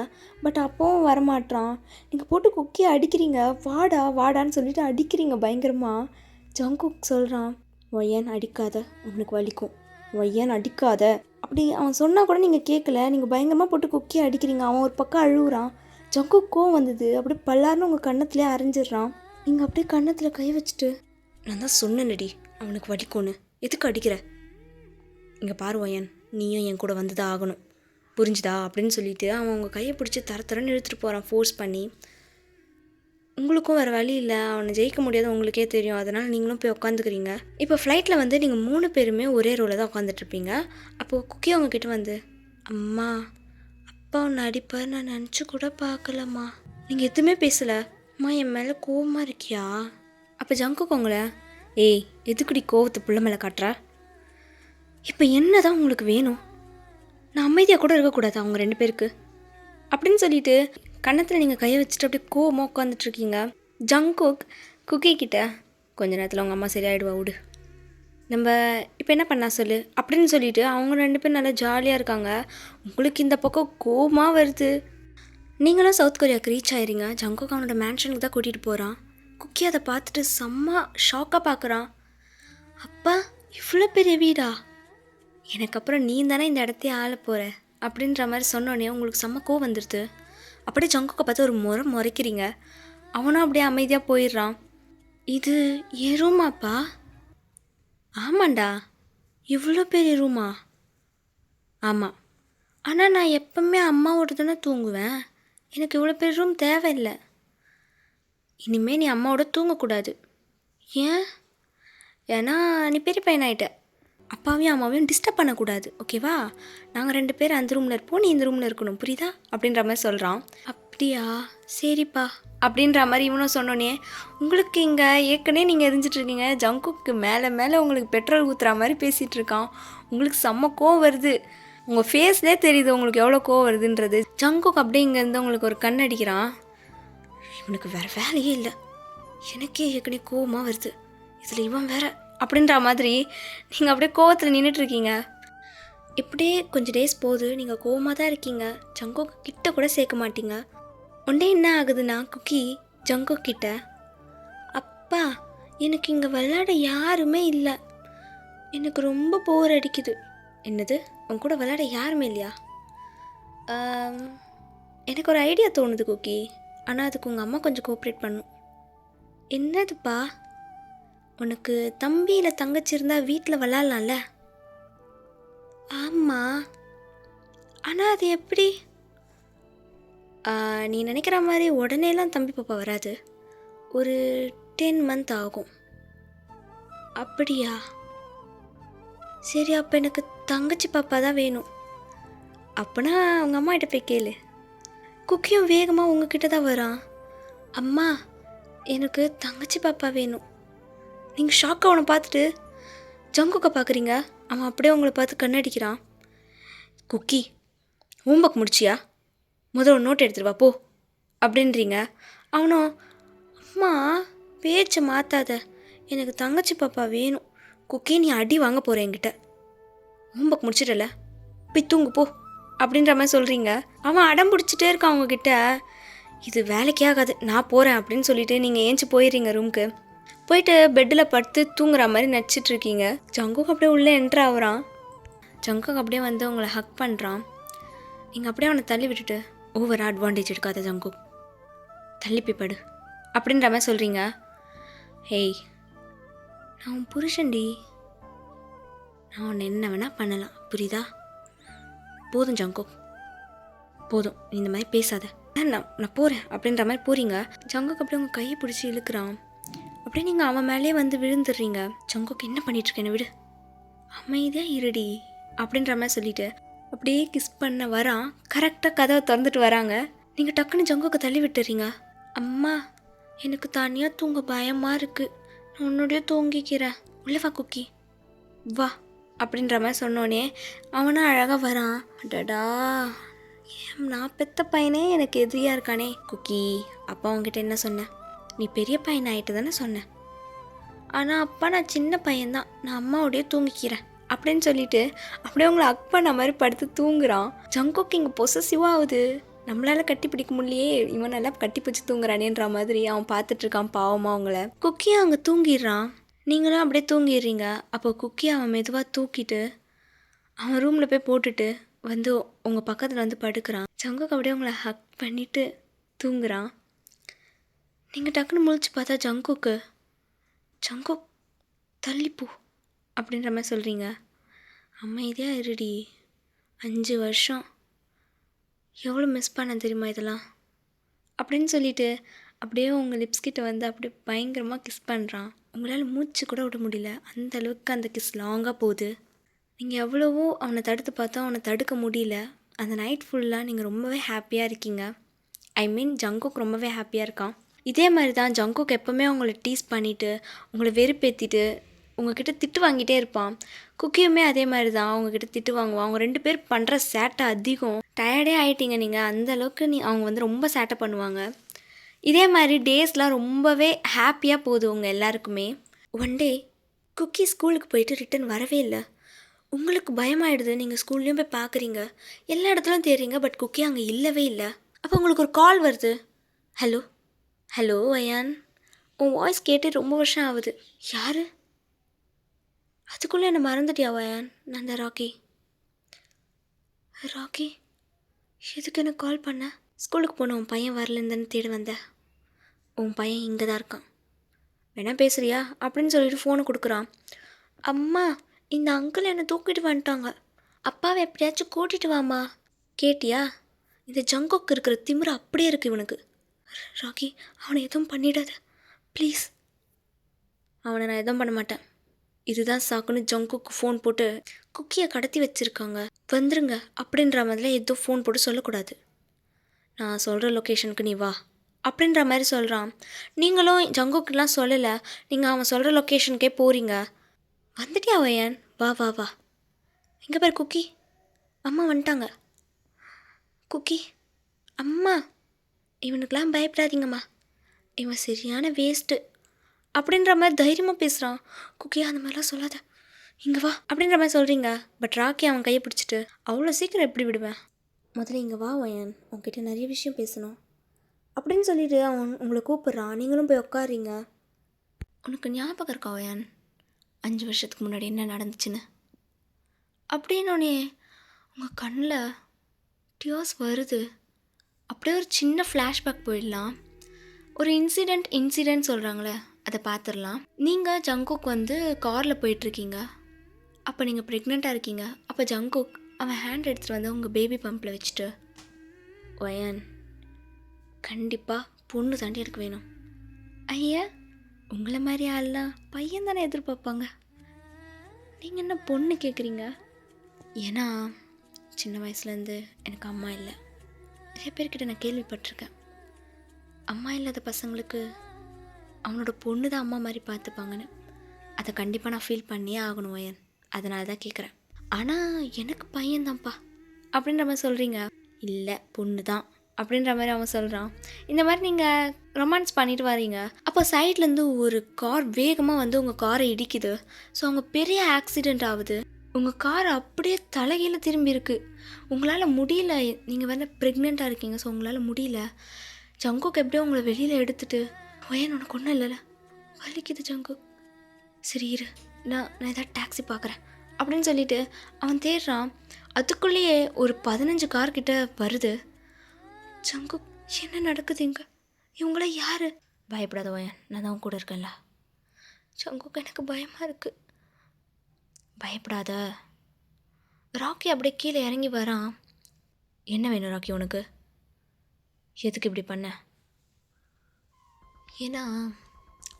பட் அப்போவும் வரமாட்டான். நீங்கள் போட்டு குக்கியை அடிக்கிறீங்க. வாடா வாடான்னு சொல்லிட்டு அடிக்கிறீங்க பயங்கரமாக. ஜங்குக் சொல்கிறான், ஒய்யன் அடிக்காத, உனக்கு வலிக்கும், ஒய்யன் அடிக்காத. அப்படி அவன் சொன்னால் கூட நீங்கள் கேட்கல. நீங்கள் பயங்கரமாக போட்டு குக்கியை அடிக்கிறீங்க. அவன் ஒரு பக்கம் அழுகுறான். ஜங்குக் கோவம் வந்தது. அப்படியே பல்லாருன்னு உங்கள் கன்னத்துலேயே அரைஞ்சிடுறான். நீங்கள் அப்படியே கன்னத்தில் கை வச்சுட்டு, நான் தான் சொன்னேன்டி அவனுக்கு வலிக்கும்னு, எதுக்கு அடிக்கிற? இங்கே பாரு ஒய்யன், நீயும் என் கூட வந்து தான் ஆகணும், புரிஞ்சுதா அப்படின்னு சொல்லிட்டு அவன் உங்கள் கையை பிடிச்சி தரன்னு இழுத்துட்டு போகிறான் ஃபோர்ஸ் பண்ணி. உங்களுக்கும் வேறு வழி இல்லை, அவனை ஜெயிக்க முடியாது உங்களுக்கே தெரியும். அதனால் நீங்களும் போய் உட்காந்துக்கிறீங்க. இப்போ ஃப்ளைட்டில் வந்து நீங்கள் 3 பேருமே ஒரே ரோவில் தான் உட்காந்துட்ருப்பீங்க. அப்போது குக்கி அவங்கக்கிட்ட வந்து, அம்மா அப்பா உன்னை அடிப்பார் நான் நினச்சி கூட பார்க்கலம்மா. நீங்கள் எதுவுமே பேசலை. அம்மா என் மேலே கோவமாக இருக்கியா? அப்போ ஜங்குக்கு உங்களை, ஏய் எதுக்குடி கோவத்தை புள்ள மேலே காட்டுற? இப்போ என்ன தான் உங்களுக்கு வேணும்? நான் அமைதியாக கூட இருக்கக்கூடாது அவங்க 2 பேருக்கு அப்படின்னு சொல்லிட்டு கன்னத்தில் நீங்கள் கையை வச்சுட்டு அப்படியே கோவமாக உட்காந்துட்ருக்கீங்க. ஜங்குக் குக்கி கிட்ட, கொஞ்ச நேரத்தில் அவங்க அம்மா சரியாயிடுவா விடு, நம்ம இப்போ என்ன பண்ணா சொல்லு அப்படின்னு சொல்லிட்டு அவங்க 2 பேரும் நல்லா ஜாலியாக இருக்காங்க. உங்களுக்கு இந்த பக்கம் கோவமாக வருது. நீங்களும் சவுத் கொரியாவுக்கு ரீச் ஆயிடுறீங்க. ஜங்குக் அவனோட மேன்ஷனுக்கு தான் கூட்டிகிட்டு போகிறான். குக்கி அதை பார்த்துட்டு செம்ம ஷாக்காக பார்க்குறான். அப்பா இவ்வளோ பெரிய வீடா, எனக்கு அப்புறம் நீ தானே இந்த இடத்தையே ஆள போகிற அப்படின்ற மாதிரி சொன்னோடனே உங்களுக்கு செம்ம கோவம் வந்துடுது. அப்படியே ஜங்குக்கை பார்த்து ஒரு முறைக்கிறீங்க. அவனும் அப்படியே அமைதியாக போயிடுறான். இது என் ரூமாப்பா? ஆமாண்டா, இவ்வளோ பெரிய ரூமா? ஆமாம், ஆனால் நான் எப்பவுமே அம்மாவோட தானே தூங்குவேன், எனக்கு இவ்வளோ பெரிய ரூம் தேவையில்லை. இனிமேல் நீ அம்மாவோட தூங்கக்கூடாது. ஏன்? ஏன்னா நீ பெரிய பையனாயிட்ட, அப்பாவையும் அம்மாவையும் டிஸ்டர்ப் பண்ணக்கூடாது, ஓகேவா? நாங்கள் 2 பேர் அந்த ரூமில் இருப்போம், நீ இந்த ரூமில் இருக்கணும், புரியுதா அப்படின்ற மாதிரி சொல்கிறான். அப்படியா, சரிப்பா அப்படின்ற மாதிரி இவனும் சொன்னோன்னே உங்களுக்கு இங்கே ஏற்கனவே நீங்கள் எரிஞ்சிட்ருக்கீங்க. ஜங்குக்கு மேலே மேலே உங்களுக்கு பெட்ரோல் ஊற்றுற மாதிரி பேசிகிட்டு இருக்கான். உங்களுக்கு செம்ம கோவம் வருது. உங்கள் ஃபேஸ்லேயே தெரியுது உங்களுக்கு எவ்வளோ கோவம் வருதுன்றது. ஜங்குக்கு அப்படியே இங்கேருந்து உங்களுக்கு ஒரு கண் அடிக்கிறான். இவனுக்கு வேறு வேலையே இல்லை, எனக்கே ஏற்கனவே கோவமாக வருது, இதில் இவன் வேற அப்படின்ற மாதிரி நீங்கள் அப்படியே கோவத்தில் நின்றுட்டுருக்கீங்க. இப்படியே கொஞ்சம் டேஸ் போகுது. நீங்கள் கோவமாக தான் இருக்கீங்க. ஜங்குக் கிட்ட கூட சேர்க்க மாட்டீங்க. ஒன்றே என்ன ஆகுதுன்னா, குக்கி ஜங்குக் கிட்ட, அப்பா எனக்கு இங்கே விளையாட யாருமே இல்லை, எனக்கு ரொம்ப போர் அடிக்குது. என்னது, உன் கூட விளையாட யாருமே இல்லையா? எனக்கு ஒரு ஐடியா தோணுது குக்கி, ஆனால் அதுக்கு உங்கள் அம்மா கொஞ்சம் கோஆப்ரேட் பண்ணும். என்னதுப்பா? உனக்கு தம்பி இல்லை தங்கச்சி இருந்தால் வீட்டில் விளாட்லாம்ல? ஆமாம், ஆனால் அது எப்படி? நீ நினைக்கிற மாதிரி உடனேலாம் தம்பி பாப்பா வராது, ஒரு 10 month ஆகும். அப்படியா? சரி, அப்போ எனக்கு தங்கச்சி பாப்பா தான் வேணும். அப்போனா அவங்க அம்மா கிட்ட போய் கேளு. குக்கியும் வேகமாக உங்ககிட்ட தான் வரான். அம்மா எனக்கு தங்கச்சி பாப்பா வேணும். நீங்கள் ஷாக்காக அவனை பார்த்துட்டு ஜங்குக்கை பார்க்குறீங்க. அவன் அப்படியே உங்களை பார்த்து கண்ணடிக்கிறான். Cookie homework முடிச்சியா? முதல்ல நோட் எடுத்துட்டு வா போ அப்படின்றீங்க. அவனும், அம்மா பேச்சை மாற்றாத, எனக்கு தங்கச்சி பாப்பா வேணும். குக்கி நீ அடி வாங்க போகிற என்கிட்ட, ஹோம்ஒர்க் முடிச்சிடல, போய் தூங்கு போ அப்படின்ற மாதிரி சொல்கிறீங்க. அவன் அடம் பிடிச்சிட்டே இருக்கான் அவங்கக்கிட்ட. இது வேலைக்கே ஆகாது, நான் போகிறேன் அப்படின்னு சொல்லிட்டு நீங்கள் ஏஞ்சி போயிடுறீங்க ரூமுக்கு. போயிட்டு பெட்டில் படுத்து தூங்குற மாதிரி நடிச்சிட்ருக்கீங்க. ஜங்குக் அப்படியே உள்ளே என்ட்ரு ஆகுறான். ஜங்குக் அப்படியே வந்து உங்களை ஹக் பண்ணுறான். நீங்கள் அப்படியே அவனை தள்ளி விட்டுட்டு, ஓவர் அட்வான்டேஜ் எடுக்காத ஜங்குக், தள்ளி போய் படு அப்படின்ற மாதிரி சொல்கிறீங்க. ஹேய், நான் உன் புருஷன்டி, நான் உன்னை என்ன வேணால் பண்ணலாம், புரியுதா? போதும் ஜங்குக், போதும், நீ இந்த மாதிரி பேசாத, நான் போகிறேன் அப்படின்ற மாதிரி போகிறீங்க. ஜங்குக் அப்படியே உங்கள் கையை பிடிச்சி இழுக்கிறான். அப்படியே நீங்கள் அவன் மேலே வந்து விழுந்துடுறீங்க. ஜங்குக், என்ன பண்ணிகிட்ருக்கேன்னு விடு, அமைதியாக இருடி அப்படின்ற மாதிரி சொல்லிட்டு அப்படியே கிஸ் பண்ண வரான். கரெக்டாக கதவை திறந்துட்டு வராங்க. நீங்கள் டக்குன்னு ஜங்குக்கு தள்ளி விட்டுறீங்க. அம்மா, எனக்கு தனியாக தூங்க பயமாக இருக்குது, நான் உன்னோடய தூங்கிக்கிறேன், உள்ள வா குக்கி, வா அப்படின்ற மாதிரி சொன்னோடனே அவனும் அழகாக வரான். அடடா, நான் பெத்த பையனே எனக்கு எதிரியாக இருக்கானே. குக்கி, அப்பா உங்ககிட்ட என்ன சொன்னேன்? நீ பெரிய பையன் ஆகிட்டு தானே சொன்னேன். ஆனால் அப்பா, நான் சின்ன பையன்தான், நான் அம்மாவோடய தூங்கிக்கிறேன் அப்படின்னு சொல்லிட்டு அப்படியே உங்களை அக் பண்ண மாதிரி படுத்து தூங்குறான். ஜங்குக்கு இங்கே பொசசிவாக ஆகுது. நம்மளால் கட்டி பிடிக்க முடியலையே, இவன் நல்லா கட்டி பிடிச்சி தூங்குறானேன்ற மாதிரி அவன் பார்த்துட்ருக்கான் பாவமாக அவங்கள. குக்கியை அங்கே தூங்கிடுறான். நீங்களும் அப்படியே தூங்கிடுறீங்க. அப்போ குக்கியை அவன் மெதுவாக தூக்கிட்டு அவன் ரூமில் போய் போட்டுட்டு வந்து உங்கள் பக்கத்தில் வந்து படுக்கிறான். ஜங்குக்கு அப்படியே உங்களை ஹக் பண்ணிவிட்டு தூங்குறான். நீங்கள் டக்குன்னு முழிச்சு பார்த்தா ஜங்குக்கு, ஜங்குக் தள்ளிப்போ அப்படின்ற மாதிரி சொல்கிறீங்க. அமைதியாக இருடி, 5 வருஷம் எவ்வளோ மிஸ் பண்ண தெரியுமா இதெல்லாம் அப்படின்னு சொல்லிட்டு அப்படியே உங்கள் லிப்ஸ்கிட்ட வந்து அப்படியே பயங்கரமாக கிஸ் பண்ணுறான். உங்களால் மூச்சு கூட விட முடியல, அந்த அளவுக்கு அந்த கிஸ் லாங்காக போகுது. நீங்கள் எவ்வளவோ அவனை தடுத்து பார்த்தா அவனை தடுக்க முடியல. அந்த நைட் ஃபுல்லாக நீங்கள் ரொம்பவே ஹாப்பியாக இருக்கீங்க. ஐ மீன் ஜங்குக் ரொம்பவே ஹாப்பியாக இருக்கான். இதே மாதிரி தான் ஜங்குக் எப்போவுமே உங்களை டீஸ் பண்ணிவிட்டு உங்களை வெறுப்பேற்றிட்டு உங்ககிட்ட திட்டு வாங்கிட்டே இருப்பான். குக்கியுமே அதே மாதிரி தான் அவங்கக்கிட்ட திட்டு வாங்குவான். அவங்க 2 பேர் பண்ணுற சேட்டை அதிகம். டயர்டே ஆகிட்டீங்க நீங்கள், அந்தளவுக்கு அவங்க வந்து ரொம்ப சேட்டை பண்ணுவாங்க. இதே மாதிரி டேஸ்லாம் ரொம்பவே ஹாப்பியாக போகுது உங்கள் எல்லாருக்குமே. ஒன் டே குக்கி ஸ்கூலுக்கு போயிட்டு ரிட்டன் வரவே இல்லை. உங்களுக்கு பயமாயிடுது. நீங்கள் ஸ்கூல்லேயும் போய் பார்க்குறீங்க, எல்லா இடத்துலையும் தேடுறீங்க, பட் குக்கி அங்கே இல்லவே இல்லை. அப்போ உங்களுக்கு ஒரு கால் வருது. ஹலோ ஹலோ அயான், உன் வாய்ஸ் கேட்டு ரொம்ப வருஷம் ஆகுது. யார்? அதுக்குள்ளே என்னை மறந்துட்டியா அயான்? நான் தான் ராக்கி. ராக்கி, எதுக்கு எனக்கு கால் பண்ண? ஸ்கூலுக்கு போன உன் பையன் வரலன்னு தேடி வந்தேன். உன் பையன் இங்கே தான் இருக்கான், வேணா பேசுகிறியா அப்படின்னு சொல்லிட்டு ஃபோனை கொடுக்குறான். அம்மா, இந்த அங்கிள் என்னை தூக்கிட்டு வந்துட்டாங்க, அப்பாவை எப்படியாச்சும் கூட்டிகிட்டு வாம்மா. கேட்டியா? இந்த ஜங்குக்கு இருக்கிற திமிரு அப்படியே இருக்குது இவனுக்கு. ராக்கி, அவனை எதுவும் பண்ணிடாத ப்ளீஸ். அவனை நான் எதுவும் பண்ண மாட்டேன். இதுதான் சாக்குன்னு ஜங்குக்கு ஃபோன் போட்டு குக்கியை கடத்தி வச்சுருக்காங்க, வந்துருங்க அப்படின்ற மாதிரிலாம் எதுவும் ஃபோன் போட்டு சொல்லக்கூடாது. நான் சொல்கிற லொக்கேஷனுக்கு நீ வா அப்படின்ற மாதிரி சொல்கிறான். நீங்களும் ஜங்குக்கெலாம் சொல்லலை, நீங்கள் அவன் சொல்கிற லொக்கேஷனுக்கே போகிறீங்க. வந்துட்டியா வயன்? வா வா வா. எங்கே பேர் குக்கி? அம்மா வந்துட்டாங்க. குக்கி, அம்மா, இவனுக்கெலாம் பயப்படாதீங்கம்மா, இவன் சரியான வேஸ்ட்டு அப்படின்ற மாதிரி தைரியமாக பேசுகிறான். குக்கி, அந்த மாதிரிலாம் சொல்லாத, இங்கே வா அப்படின்ற மாதிரி சொல்கிறீங்க. பட் ராக்கி அவன் கையை பிடிச்சிட்டு அவ்வளோ சீக்கிரம் எப்படி விடுவேன், முதல்ல இங்கே வா வயன், உங்ககிட்ட நிறைய விஷயம் பேசணும் அப்படின்னு சொல்லிட்டு அவன் உங்களை கூப்பிட்றான். நீங்களும் போய் உட்காறீங்க. உனக்கு ஞாபகம் இருக்கா வயன் 5 வருஷத்துக்கு முன்னாடி என்ன நடந்துச்சுன்னு? அப்படின்னோடனே உங்கள் கண்ணில் டியர்ஸ் வருது. அப்படியே ஒரு சின்ன ஃப்ளாஷ்பேக் போயிடலாம். ஒரு இன்சிடெண்ட் சொல்கிறாங்களே, அதை பார்த்துடலாம். நீங்கள் ஜங்குக் வந்து காரில் போயிட்டுருக்கீங்க. அப்போ நீங்கள் ப்ரெக்னெண்ட்டாக இருக்கீங்க. அப்போ ஜங்குக் அவன் ஹேண்ட் எடுத்துகிட்டு வந்து உங்கள் பேபி பம்பில் வச்சுட்டு, வயன், கண்டிப்பாக பொண்ணு தாண்டி எனக்கு வேணும். ஐயா, உங்களை மாதிரி ஆள்லாம் பையன் தானே எதிர்பார்ப்பாங்க, நீங்கள் என்ன பொண்ணு கேட்குறீங்க? ஏன்னா சின்ன வயசுலேருந்து எனக்கு அம்மா இல்லை. நிறைய பேர்கிட்ட நான் கேள்விப்பட்டிருக்கேன், அம்மா இல்லாத பசங்களுக்கு அவனோட பொண்ணு தான் அம்மா மாதிரி பார்த்துப்பாங்கன்னு. அதை கண்டிப்பாக நான் ஃபீல் பண்ணியே ஆகணும் வயன், அதனால தான் கேட்குறேன். ஆனால் எனக்கு பையன்தான்ப்பா அப்படின்ற மாதிரி சொல்கிறீங்க. இல்லை, பொண்ணு தான் அப்படின்ற மாதிரி அவன் சொல்கிறான். இந்த மாதிரி நீங்கள் ரொமான்ஸ் பண்ணிட்டு வரீங்க. அப்போ சைட்லேருந்து ஒரு கார் வேகமாக வந்து உங்கள் காரை இடிக்குது. ஸோ அவங்க பெரிய ஆக்சிடெண்ட் ஆகுது. உங்கள் கார் அப்படியே தலைகீழ திரும்பி இருக்குது. உங்களால் முடியல, நீங்கள் வந்து ப்ரெக்னெண்ட்டாக இருக்கீங்க, ஸோ உங்களால் முடியல. ஜங்குக்கு எப்படியோ உங்களை வெளியில் எடுத்துகிட்டு, வயன் உனக்கு ஒன்றும் இல்லைல்ல, வலிக்குது ஜங்குக், சரி இரு, நான் ஏதாவது டாக்ஸி பார்க்குறேன் அப்படின்னு சொல்லிட்டு அவன் தேடுறான். அதுக்குள்ளேயே ஒரு 15 கார்கிட்ட வருது. ஜங்குக், என்ன நடக்குது இங்கே? இவங்களாம் யார்? பயப்படாத ஓயன், நான் தான் உன் கூட இருக்கேன்ல. ஜங்குக் எனக்கு பயமாக இருக்குது. பயப்படாத. ராக்கி அப்படியே கீழே இறங்கி வரான். என்ன வேணும் ராக்கி உனக்கு? எதுக்கு இப்படி பண்ண? ஏன்னா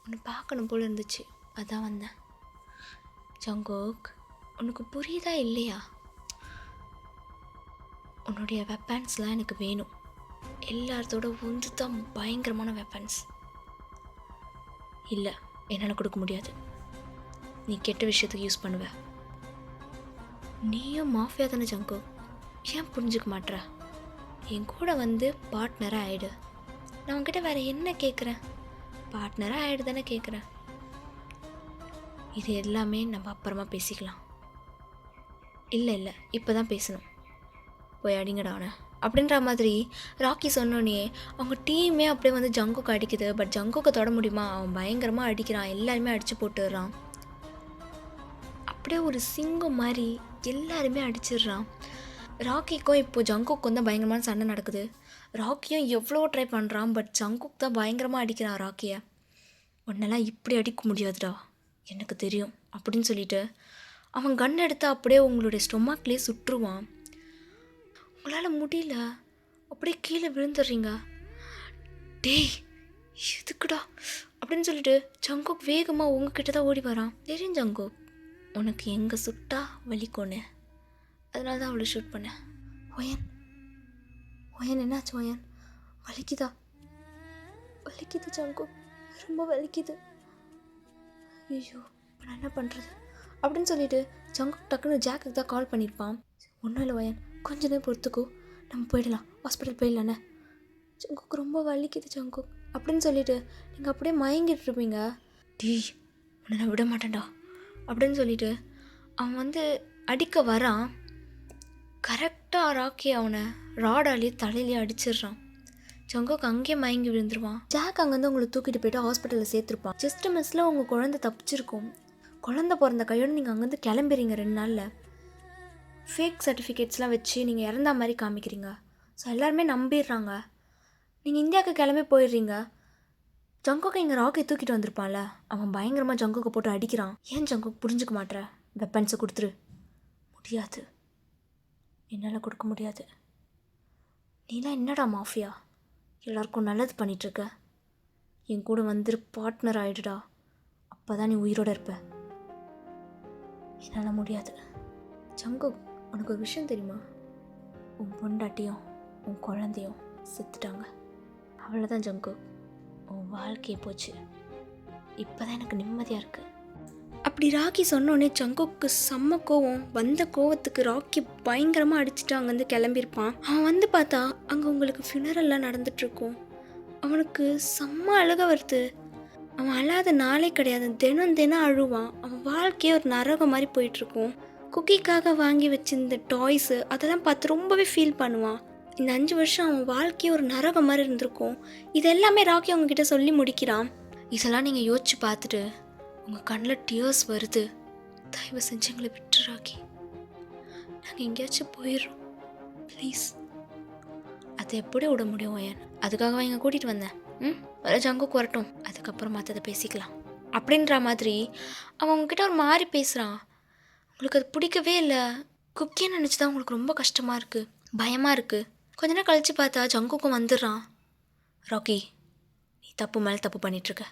உன்னை பார்க்கணும் போல் இருந்துச்சு, அதான் வந்தேன். ஜங்குக், உனக்கு புரியுதா இல்லையா? உன்னுடைய வெப்பன்ஸ்லாம் எனக்கு வேணும். எல்லாத்தோட ஒன்று தான் பயங்கரமான வெப்பன்ஸ். இல்லை, என்னால் கொடுக்க முடியாது. நீ கெட்ட விஷயத்துக்கு யூஸ் பண்ணுவ. நீயும் மாஃபியா தானே ஜங்குக், ஏன் புரிஞ்சுக்க மாட்ற? என் கூட வந்து பார்ட்னராக ஆகிடு. நான் உன்கிட்ட வேறு என்ன கேட்குறேன்? பார்ட்னராக ஆகிடு தானே கேட்குறேன். இது எல்லாமே நம்ம அப்புறமா பேசிக்கலாம். இல்லை இப்போ தான் பேசணும். போய் அடிங்கடா அவனை அப்படின்ற மாதிரி ராக்கி சொன்னோன்னே அவங்க டீமே அப்படியே வந்து ஜங்குக்கு அடிக்குது. பட் ஜங்குக்கு தொட முடியுமா? அவன் பயங்கரமாக அடிக்கிறான், எல்லாருமே அடித்து போட்டுடுறான். அப்படியே ஒரு சிங்கம் மாதிரி எல்லாருமே அடிச்சிடுறான். ராக்கிக்கும் இப்போது ஜங்குக்கும் தான் பயங்கரமான சண்டை நடக்குது. ராக்கியும் எவ்வளோ ட்ரை பண்ணுறான், பட் ஜங்குக் தான் பயங்கரமாக அடிக்கிறான் ராக்கியை. உன்னெல்லாம் இப்படி அடிக்க முடியாதுடா, எனக்கு தெரியும் அப்படின்னு சொல்லிட்டு அவன் கன் எடுத்து அப்படியே உங்களுடைய ஸ்டொமாக்லேயே சுட்டுருவான். உங்களால் முடியல, அப்படியே கீழே விழுந்துடுறீங்க. டேய் எதுக்குடா அப்படின்னு சொல்லிட்டு ஜங்குக் வேகமாக உங்ககிட்ட தான் ஓடி வரான். தெரியும் ஜங்குக், உனக்கு எங்கே சுட்டா வலிக்கோன்னு, அதனால தான் அவளை ஷூட் பண்ணேன். ஒயன் என்னாச்சு ஒயன்? வலிக்குதா? வலிக்குது ஜங்குக், ரொம்ப வலிக்குது. ஐயோ இப்போ நான் என்ன பண்ணுறது அப்படின்னு சொல்லிட்டு ஜங்குக் டக்குன்னு ஜாக்குக்கு தான் கால் பண்ணியிருப்பான். ஒன்றும் இல்லை ஒயன், கொஞ்ச நேரம் பொறுத்துக்கோ, நம்ம போயிடலாம், ஹாஸ்பிட்டல் போயிடலாண்ணே. ஜங்குக் ரொம்ப வலிக்குது ஜங்குக் அப்படின்னு சொல்லிட்டு நீங்கள் அப்படியே மயங்கிட்டு இருப்பீங்க. டீ உன்னை நான் விட மாட்டேன்டா அப்படின்னு சொல்லிட்டு அவன் வந்து அடிக்க வரான். கரெக்டாக ராக்கி அவனை ராடாலேயே தலையிலேயே அடிச்சிடுறான். ஜங்குக் அங்கேயே மயங்கி விழுந்துருவான். ஜாக் அங்கேருந்து உங்களை தூக்கிட்டு போய்ட்டு ஹாஸ்பிட்டலில் சேர்த்துருப்பான். ஜஸ்ட் மிஸ்ஸில் உங்கள் குழந்தை தப்பிச்சிருக்கும். குழந்தை பிறந்த கையோடு நீங்கள் அங்கேருந்து கிளம்பிடுறீங்க 2 நாளில். ஃபேக் சர்டிஃபிகேட்ஸ்லாம் வச்சு நீங்கள் இறந்தா மாதிரி காமிக்கிறீங்க. ஸோ எல்லாருமே நம்பிடுறாங்க. நீங்கள் இந்தியாவுக்கு கிளம்பி போயிடுறீங்க. ஜங்குக்கு இங்கே ராக்கி தூக்கிட்டு வந்திருப்பான்ல, அவன் பயங்கரமாக ஜங்குக்கு போட்டு அடிக்கிறான். ஏன் ஜங்குக்கு புரிஞ்சுக்க மாட்டேற? வெப்பன்ஸை கொடுத்துரு. முடியாது, என்னால் கொடுக்க முடியாது. நீலாம் என்னடா மாஃபியா, எல்லாருக்கும் நல்லது பண்ணிகிட்ருக்க. என் கூட வந்துரு, பார்ட்னர் ஆகிடுடா, அப்போ தான் நீ உயிரோடு இருப்ப. என்னால் முடியாது. ஜங்குக், உனக்கு ஒரு விஷயம் தெரியுமா? உன் பொண்டாட்டியும் உன் குழந்தையும் செத்துட்டாங்க. அவ்வளோதான் ஜங்குக், உன் வாழ்க்கையை போச்சு. இப்போ தான் எனக்கு நிம்மதியாக இருக்குது. அப்படி ராக்கி சொன்னோடனே ஜங்குக்கு செம்ம கோவம். வந்த கோவத்துக்கு ராக்கி பயங்கரமாக அடிச்சுட்டு அங்கேருந்து கிளம்பியிருப்பான். அவன் வந்து பார்த்தா அங்கே உங்களுக்கு ஃபியூனரெல்லாம் நடந்துகிட்ருக்கும். அவனுக்கு செம்ம அழுக வருது. அவன் அழாத நாளே கிடையாது, தினம் அழுவான். அவன் வாழ்க்கையே ஒரு நரகம் மாதிரி போயிட்டுருக்கும். குக்கிக்காக வாங்கி வச்சிருந்த டாய்ஸு அதெல்லாம் பார்த்து ரொம்பவே ஃபீல் பண்ணுவான். இந்த 5 வருஷம் அவன் வாழ்க்கையே ஒரு நரகம் மாதிரி இருந்திருக்கும். இது எல்லாமே ராக்கி அவங்கக்கிட்ட சொல்லி முடிக்கிறான். இதெல்லாம் நீங்கள் யோசிச்சு பார்த்துட்டு உங்கள் கண்ணில் டியர்ஸ் வருது. தயவு செஞ்சு எங்களை விட்டு ராக்கி, நாங்கள் எங்கேயாச்சும் போயிடுறோம் ப்ளீஸ். அதை எப்படி விட முடியும் ஒயன்? அதுக்காக இங்கே கூட்டிகிட்டு வந்தேன். வர ஜங்குக்கு வரட்டும், அதுக்கப்புறம் மற்றதை பேசிக்கலாம் அப்படின்ற மாதிரி அவன் உங்ககிட்ட ஒரு மாதிரி பேசுகிறான். உங்களுக்கு அது பிடிக்கவே இல்லை. குக்கின்னு நினச்சி தான் உங்களுக்கு ரொம்ப கஷ்டமாக இருக்குது, பயமாக இருக்குது. கொஞ்ச நேரம் கழித்து பார்த்தா ஜங்குக்கும் வந்துடுறான். ராக்கி, நீ தப்பு மேலே தப்பு பண்ணிகிட்ருக்க.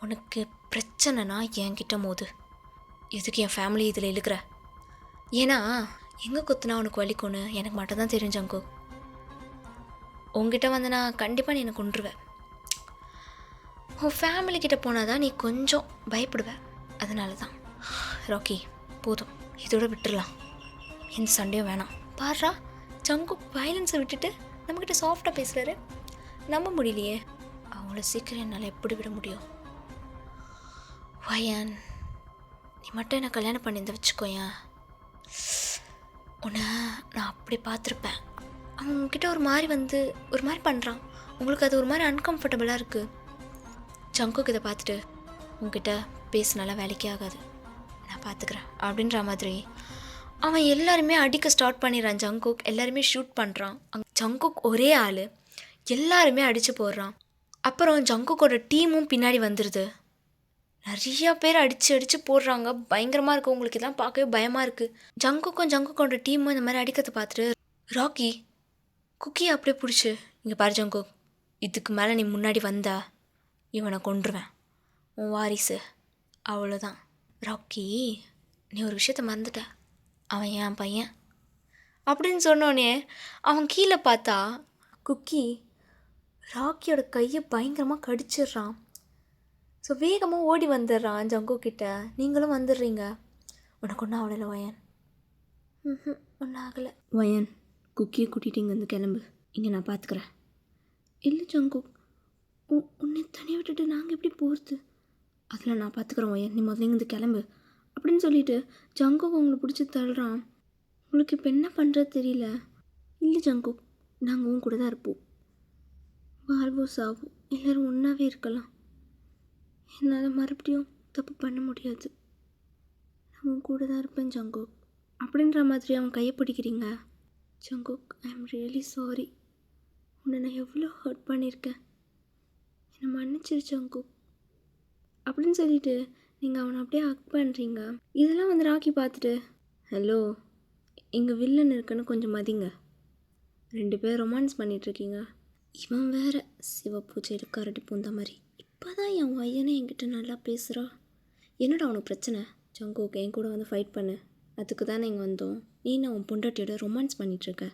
உனக்கு பிரச்சனைனா என்கிட்ட மோது, எதுக்கு என் ஃபேமிலி இதில் இழுக்கிற? ஏன்னா எங்கே குத்துனா உனக்கு வலிக்கும்னு எனக்கு மட்டும் தான் தெரியும் ஜங்கு. உங்ககிட்ட வந்தனா கண்டிப்பாக நீ என்னை கொன்றுவேன். உன் ஃபேமிலிக்கிட்ட போனால் தான் நீ கொஞ்சம் பயப்படுவேன். அதனால தான். ராக்கி போதும், இதோட விட்டுடலாம், எந்த சண்டையும் வேணாம். பாரா, ஜங்கு வயலன்ஸை விட்டுட்டு நம்மக்கிட்ட சாஃப்டாக பேசுகிறாரு. நம்ப முடியலையே. அவங்கள சீக்கிரம் என்னால் எப்படி விட முடியும்? வயன், நீ மட்டும் என்னை கல்யாணம் பண்ணியிருந்த வச்சுக்கோயேன், உன்னை நான் அப்படி பார்த்துருப்பேன். அவன் உங்ககிட்ட ஒரு மாதிரி பண்ணுறான். உங்களுக்கு அது ஒரு மாதிரி அன்கம்ஃபர்டபுளாக இருக்குது. ஜங்குக்கு இதை பார்த்துட்டு உங்ககிட்ட பேசினால வேலைக்கே ஆகாது, நான் பார்த்துக்கிறேன் அப்படின்ற மாதிரி அவன் எல்லாருமே அடிக்க ஸ்டார்ட் பண்ணிடுறான். ஜங்குக் எல்லாருமே ஷூட் பண்ணுறான். ஜங்குக் ஒரே ஆள் எல்லாருமே அடித்து போடுறான். அப்புறம் ஜங்குக்கோட டீமும் பின்னாடி வந்துடுது. நிறையா பேர் அடித்து போடுறாங்க. பயங்கரமாக இருக்குது. உங்களுக்கு இதெல்லாம் பார்க்கவே பயமாக இருக்குது. ஜங்குக்கோட டீமும் இந்த மாதிரி அடிக்கிறத பார்த்துட்டு ராக்கி குக்கியை அப்படியே பிடிச்சி, இங்கே பாரு ஜங்குக், இதுக்கு மேலே நீ முன்னாடி வந்தா இவனை கொன்றுவேன், உன் வாரிசு, அவ்வளோதான். ராக்கி, நீ ஒரு விஷயத்த மறந்துட்ட, அவன் என் பையன் அப்படின்னு சொன்னோடனே அவன் கீழே பார்த்தா குக்கி ராக்கியோட கையை பயங்கரமாக கடிச்சிடுறான். ஸோ வேகமாக ஓடி வந்துடுறான் ஜங்குக்கிட்ட. நீங்களும் வந்துடுறீங்க. உனக்கு ஒன்றும் ஆகலை வயன்? ஒன்றும் ஆகலை வயன். குக்கியை கூட்டிகிட்டு இங்கே வந்து கிளம்பு, இங்கே நான் பார்த்துக்கிறேன். இல்லை ஜங்குக், உன்னை தனியாக விட்டுட்டு நாங்கள் எப்படி போகிறது? அதில் நான் பார்த்துக்குறேன் வயன், நீ முதல்ல இங்கேருந்து கிளம்பு அப்படின்னு சொல்லிட்டு ஜங்குக் உங்களை பிடிச்சி தள்ளுறான். உங்களுக்கு இப்போ என்ன பண்ணுறது தெரியல. இல்லை ஜங்குக், நாங்கள் உன் கூட தான் இருப்போம். வாழ்வோ சாவோ எல்லோரும் ஒன்றாவே இருக்கலாம். என்னால் மறுபடியும் தப்பு பண்ண முடியாது. நான் உன் கூட தான் இருப்பேன் ஜங்குக் அப்படின்ற மாதிரி அவன் கையை பிடிக்கிறீங்க. Jungkook, I am really sorry. உன்னை நான் எவ்வளோ ஹர்ட் பண்ணியிருக்கேன், என்னை மன்னிச்சிரு ஜங்குக் அப்படின்னு சொல்லிட்டு நீங்கள் அவனை அப்படியே ஹக் பண்ணுறீங்க. இதெல்லாம் வந்து ராக்கி பார்த்துட்டு, ஹலோ, இங்கே வில்லன் இருக்குன்னு கொஞ்சம் மதிங்க. 2 பேர் ரொமான்ஸ் பண்ணிகிட்ருக்கீங்க. இவன் வேற சிவப்பூஜையில் கரடி பூந்த மாதிரி. இப்போ தான் என் பையனே என்கிட்ட நல்லா பேசுகிறா. என்னடா அவனுக்கு பிரச்சனை? ஜங்குக், என் கூட வந்து ஃபைட் பண்ணு, அதுக்கு தானே இங்கே வந்தோம். நீ நான் அவன் பொண்டாட்டியோட ரொமான்ஸ் பண்ணிகிட்ருக்க.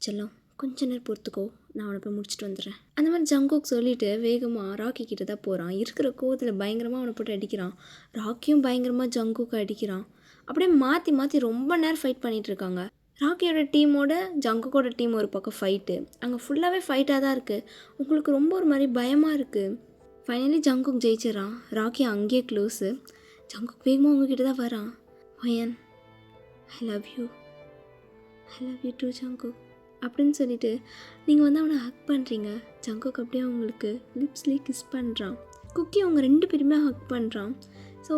செல்லம், கொஞ்ச நேரம் பொறுத்துக்கோ, நான் அவனை போய் முடிச்சுட்டு வந்துடுறேன். அந்த மாதிரி ஜங்குக் சொல்லிவிட்டு வேகமாக ராக்கி கிட்ட தான் போகிறான். இருக்கிற கோவத்தில் பயங்கரமாக அவனை போட்டு அடிக்கிறான். ராக்கியும் பயங்கரமாக ஜங்குக்கை அடிக்கிறான். அப்படியே மாற்றி மாற்றி ரொம்ப நேரம் ஃபைட் பண்ணிகிட்ருக்காங்க. ராக்கியோட டீமோட ஜங்குக்கோட டீம் ஒரு பக்கம் ஃபைட்டு. அங்கே ஃபுல்லாகவே ஃபைட்டாக தான் இருக்குது. உங்களுக்கு ரொம்ப ஒரு மாதிரி பயமாக இருக்குது. Finally Jungkook ஜெயிச்சிடறான். ராக்கி அங்கேயே க்ளோஸு. ஜங்குக் வேகமாக உங்ககிட்ட தான் வரான். வயன், I love you too Jungkook அப்படின்னு சொல்லிட்டு நீங்கள் வந்து அவனை ஹக் பண்ணுறீங்க. ஜங்குக் அப்படியே அவங்களுக்கு லிப்ஸ்லேயே கிஸ் பண்ணுறான். குக்கி அவங்க 2 பேருமே ஹக் பண்ணுறான். ஸோ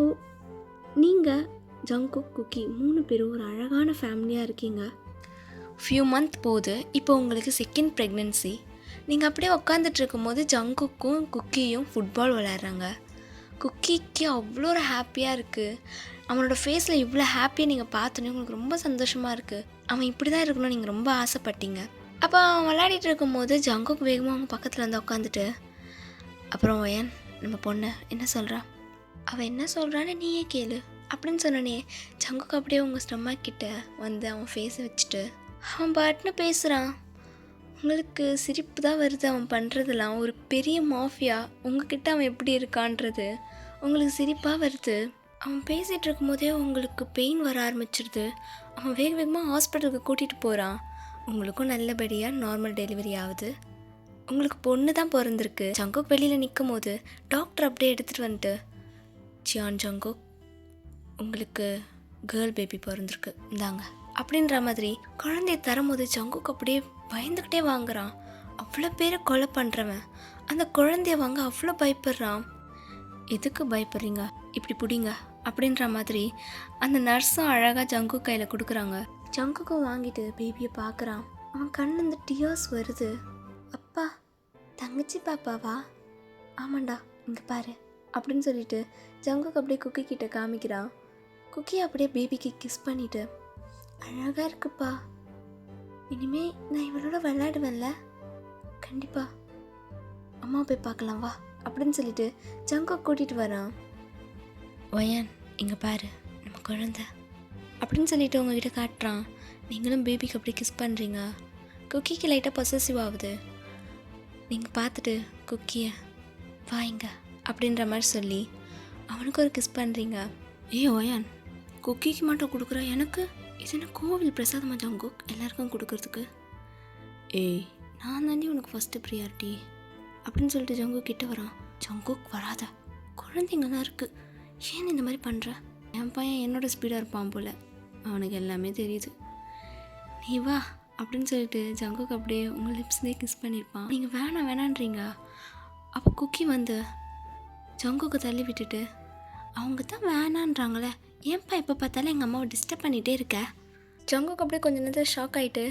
நீங்கள் ஜங்குக், குக்கி 3 பேரும் ஒரு அழகான ஃபேமிலியாக இருக்கீங்க. ஃபியூ மந்த் போகுது. இப்போ உங்களுக்கு 2nd ப்ரெக்னென்சி. நீங்கள் அப்படியே உட்காந்துட்டு இருக்கும்போது ஜங்குக்கும் குக்கியும் ஃபுட்பால் விளையாடுறாங்க. குக்கிக்கு அவ்வளோ ஒரு ஹாப்பியாக இருக்குது. அவனோட ஃபேஸில் இவ்வளோ ஹாப்பியாக நீங்கள் பார்த்தோன்னே உங்களுக்கு ரொம்ப சந்தோஷமாக இருக்குது. அவன் இப்படி தான் இருக்கணும்னு நீங்கள் ரொம்ப ஆசைப்பட்டீங்க. அப்போ அவன் விளையாடிட்டு இருக்கும்போது ஜங்குக் வேகமாக அவங்க பக்கத்தில் வந்து உட்காந்துட்டு, அப்புறம் வயன், நம்ம பொண்ணு என்ன சொல்கிறா, அவள் என்ன சொல்கிறான்னு நீயே கேளு அப்படின்னு சொன்னோன்னே ஜங்குக் அப்படியே உங்கள் ஸ்டொமக் கிட்ட வந்து அவன் ஃபேஸை வச்சுட்டு அவன் பாட்டுன்னு பேசுகிறான். உங்களுக்கு சிரிப்பு தான் வருது. அவன் பண்ணுறதெல்லாம் ஒரு பெரிய மாஃபியா. உங்ககிட்ட அவன் எப்படி இருக்கான்றது உங்களுக்கு சிரிப்பாக வருது. அவன் பேசிகிட்டு இருக்கும்போதே உங்களுக்கு பெயின் வர ஆரம்பிச்சிடுது. அவன் வேகமாக ஹாஸ்பிட்டலுக்கு கூட்டிகிட்டு போகிறான். உங்களுக்கும் நல்லபடியாக நார்மல் டெலிவரி ஆகுது. உங்களுக்கு பொண்ணு தான் பிறந்திருக்கு. ஜங்குக் வெளியில் நிற்கும் போது டாக்டர் அப்படியே எடுத்துகிட்டு வந்துட்டு, சியான் ஜங்குக், உங்களுக்கு கேர்ள் பேபி பிறந்திருக்கு, இந்தாங்க அப்படின்ற மாதிரி குழந்தைய தரும்போது ஜங்குக் அப்படியே பயந்துக்கிட்டே வாங்குறான். அவ்வளோ பேரை கொலை பண்ணுறவன் அந்த குழந்தைய வாங்க அவ்வளோ பயப்படுறான். எதுக்கு பயப்படுறீங்க, இப்படி பிடிங்க அப்படின்ற மாதிரி அந்த நர்ஸும் அழகாக ஜங்குக் கையில் கொடுக்குறாங்க. ஜங்குக்கும் வாங்கிட்டு பேபியை பார்க்குறான். அவன் கண்ணு இந்த டியர்ஸ் வருது. அப்பா, தங்கச்சி பாப்பாவா? ஆமாண்டா, இங்கே பாரு அப்படின்னு சொல்லிட்டு ஜங்குக் அப்படியே குக்கி கிட்ட காமிக்கிறான். குக்கி அப்படியே பேபிக்கு கிஸ் பண்ணிட்டு, அழகாக இருக்குப்பா, இனிமே நான் இவளோட விளையாடுவேன்ல, கண்டிப்பாக அம்மா போய் பார்க்கலாம் வா அப்படின்னு சொல்லிட்டு ஜங்குக் கூட்டிகிட்டு வரான். வயன், இங்கே பாரு நம்ம குழந்தை அப்படின்னு சொல்லிட்டு உங்ககிட்ட காட்டுறான். நீங்களும் பேபிக்கு அப்படி கிஸ் பண்ணுறீங்க. குக்கிக்கு லைட்டாக பொசசிவ் ஆகுது. நீங்கள் பார்த்துட்டு குக்கியை வாங்க அப்படின்ற மாதிரி சொல்லி அவனுக்கு ஒரு கிஸ் பண்ணுறீங்க. வயன், குக்கிக்கு மட்டும் கொடுக்குறா, எனக்கு இது என்ன கோவில் பிரசாதமாக ஜங்குக் எல்லாருக்கும் கொடுக்கறதுக்கு? நான் தானே உனக்கு ஃபஸ்ட்டு ப்ரியாரிட்டி அப்படின்னு சொல்லிட்டு ஜங்குக் கிட்ட வரான். ஜங்குக், வராத, குழந்தைங்க தான் இருக்குது, ஏன் இந்த மாதிரி பண்ணுற? என் பையன் என்னோட ஸ்பீடாக இருப்பான் போல், அவனுக்கு எல்லாமே தெரியுது, நீ வா அப்படின்னு சொல்லிட்டு ஜங்குக் அப்படியே உங்கள் லிப்ஸ்லேயே கிஸ் பண்ணியிருப்பான். நீங்கள் வேணான்றீங்க. அப்போ குக்கி வந்து ஜங்குக்கை தள்ளி விட்டுட்டு, அவங்க தான் வேணான்றாங்களே, ஏன்ப்பா எப்போ பார்த்தாலும் எங்கள் அம்மாவை டிஸ்டர்ப் பண்ணிகிட்டே இருக்க? ஜங்குக் அப்படியே கொஞ்ச நேரத்தில் ஷாக் ஆகிட்டு,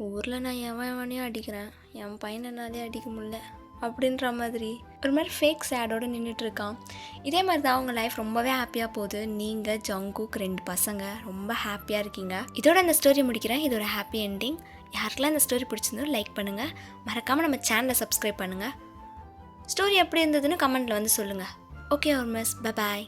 ஊரில் நான் எவனையும் அடிக்கிறேன், என் பையனாலே அடிக்க முடியல, அப்படின்ற மாதிரி ஒரு மாதிரி ஃபேக் சேடோடு நின்றுட்டுருக்கான். இதே மாதிரி தான் அவங்க லைஃப் ரொம்பவே ஹாப்பியாக போகுது. நீங்கள் ஜங்குக் 2 பசங்க ரொம்ப ஹாப்பியாக இருக்கீங்க. இதோட இந்த ஸ்டோரி முடிக்கிறேன். இது ஒரு ஹாப்பி எண்டிங். யாருக்கெல்லாம் இந்த ஸ்டோரி பிடிச்சிருந்தோ லைக் பண்ணுங்கள், மறக்காமல் நம்ம சேனலை சப்ஸ்கிரைப் பண்ணுங்கள். ஸ்டோரி எப்படி இருந்ததுன்னு கமெண்ட்டில் வந்து சொல்லுங்கள். Okay Hormuz, bye bye.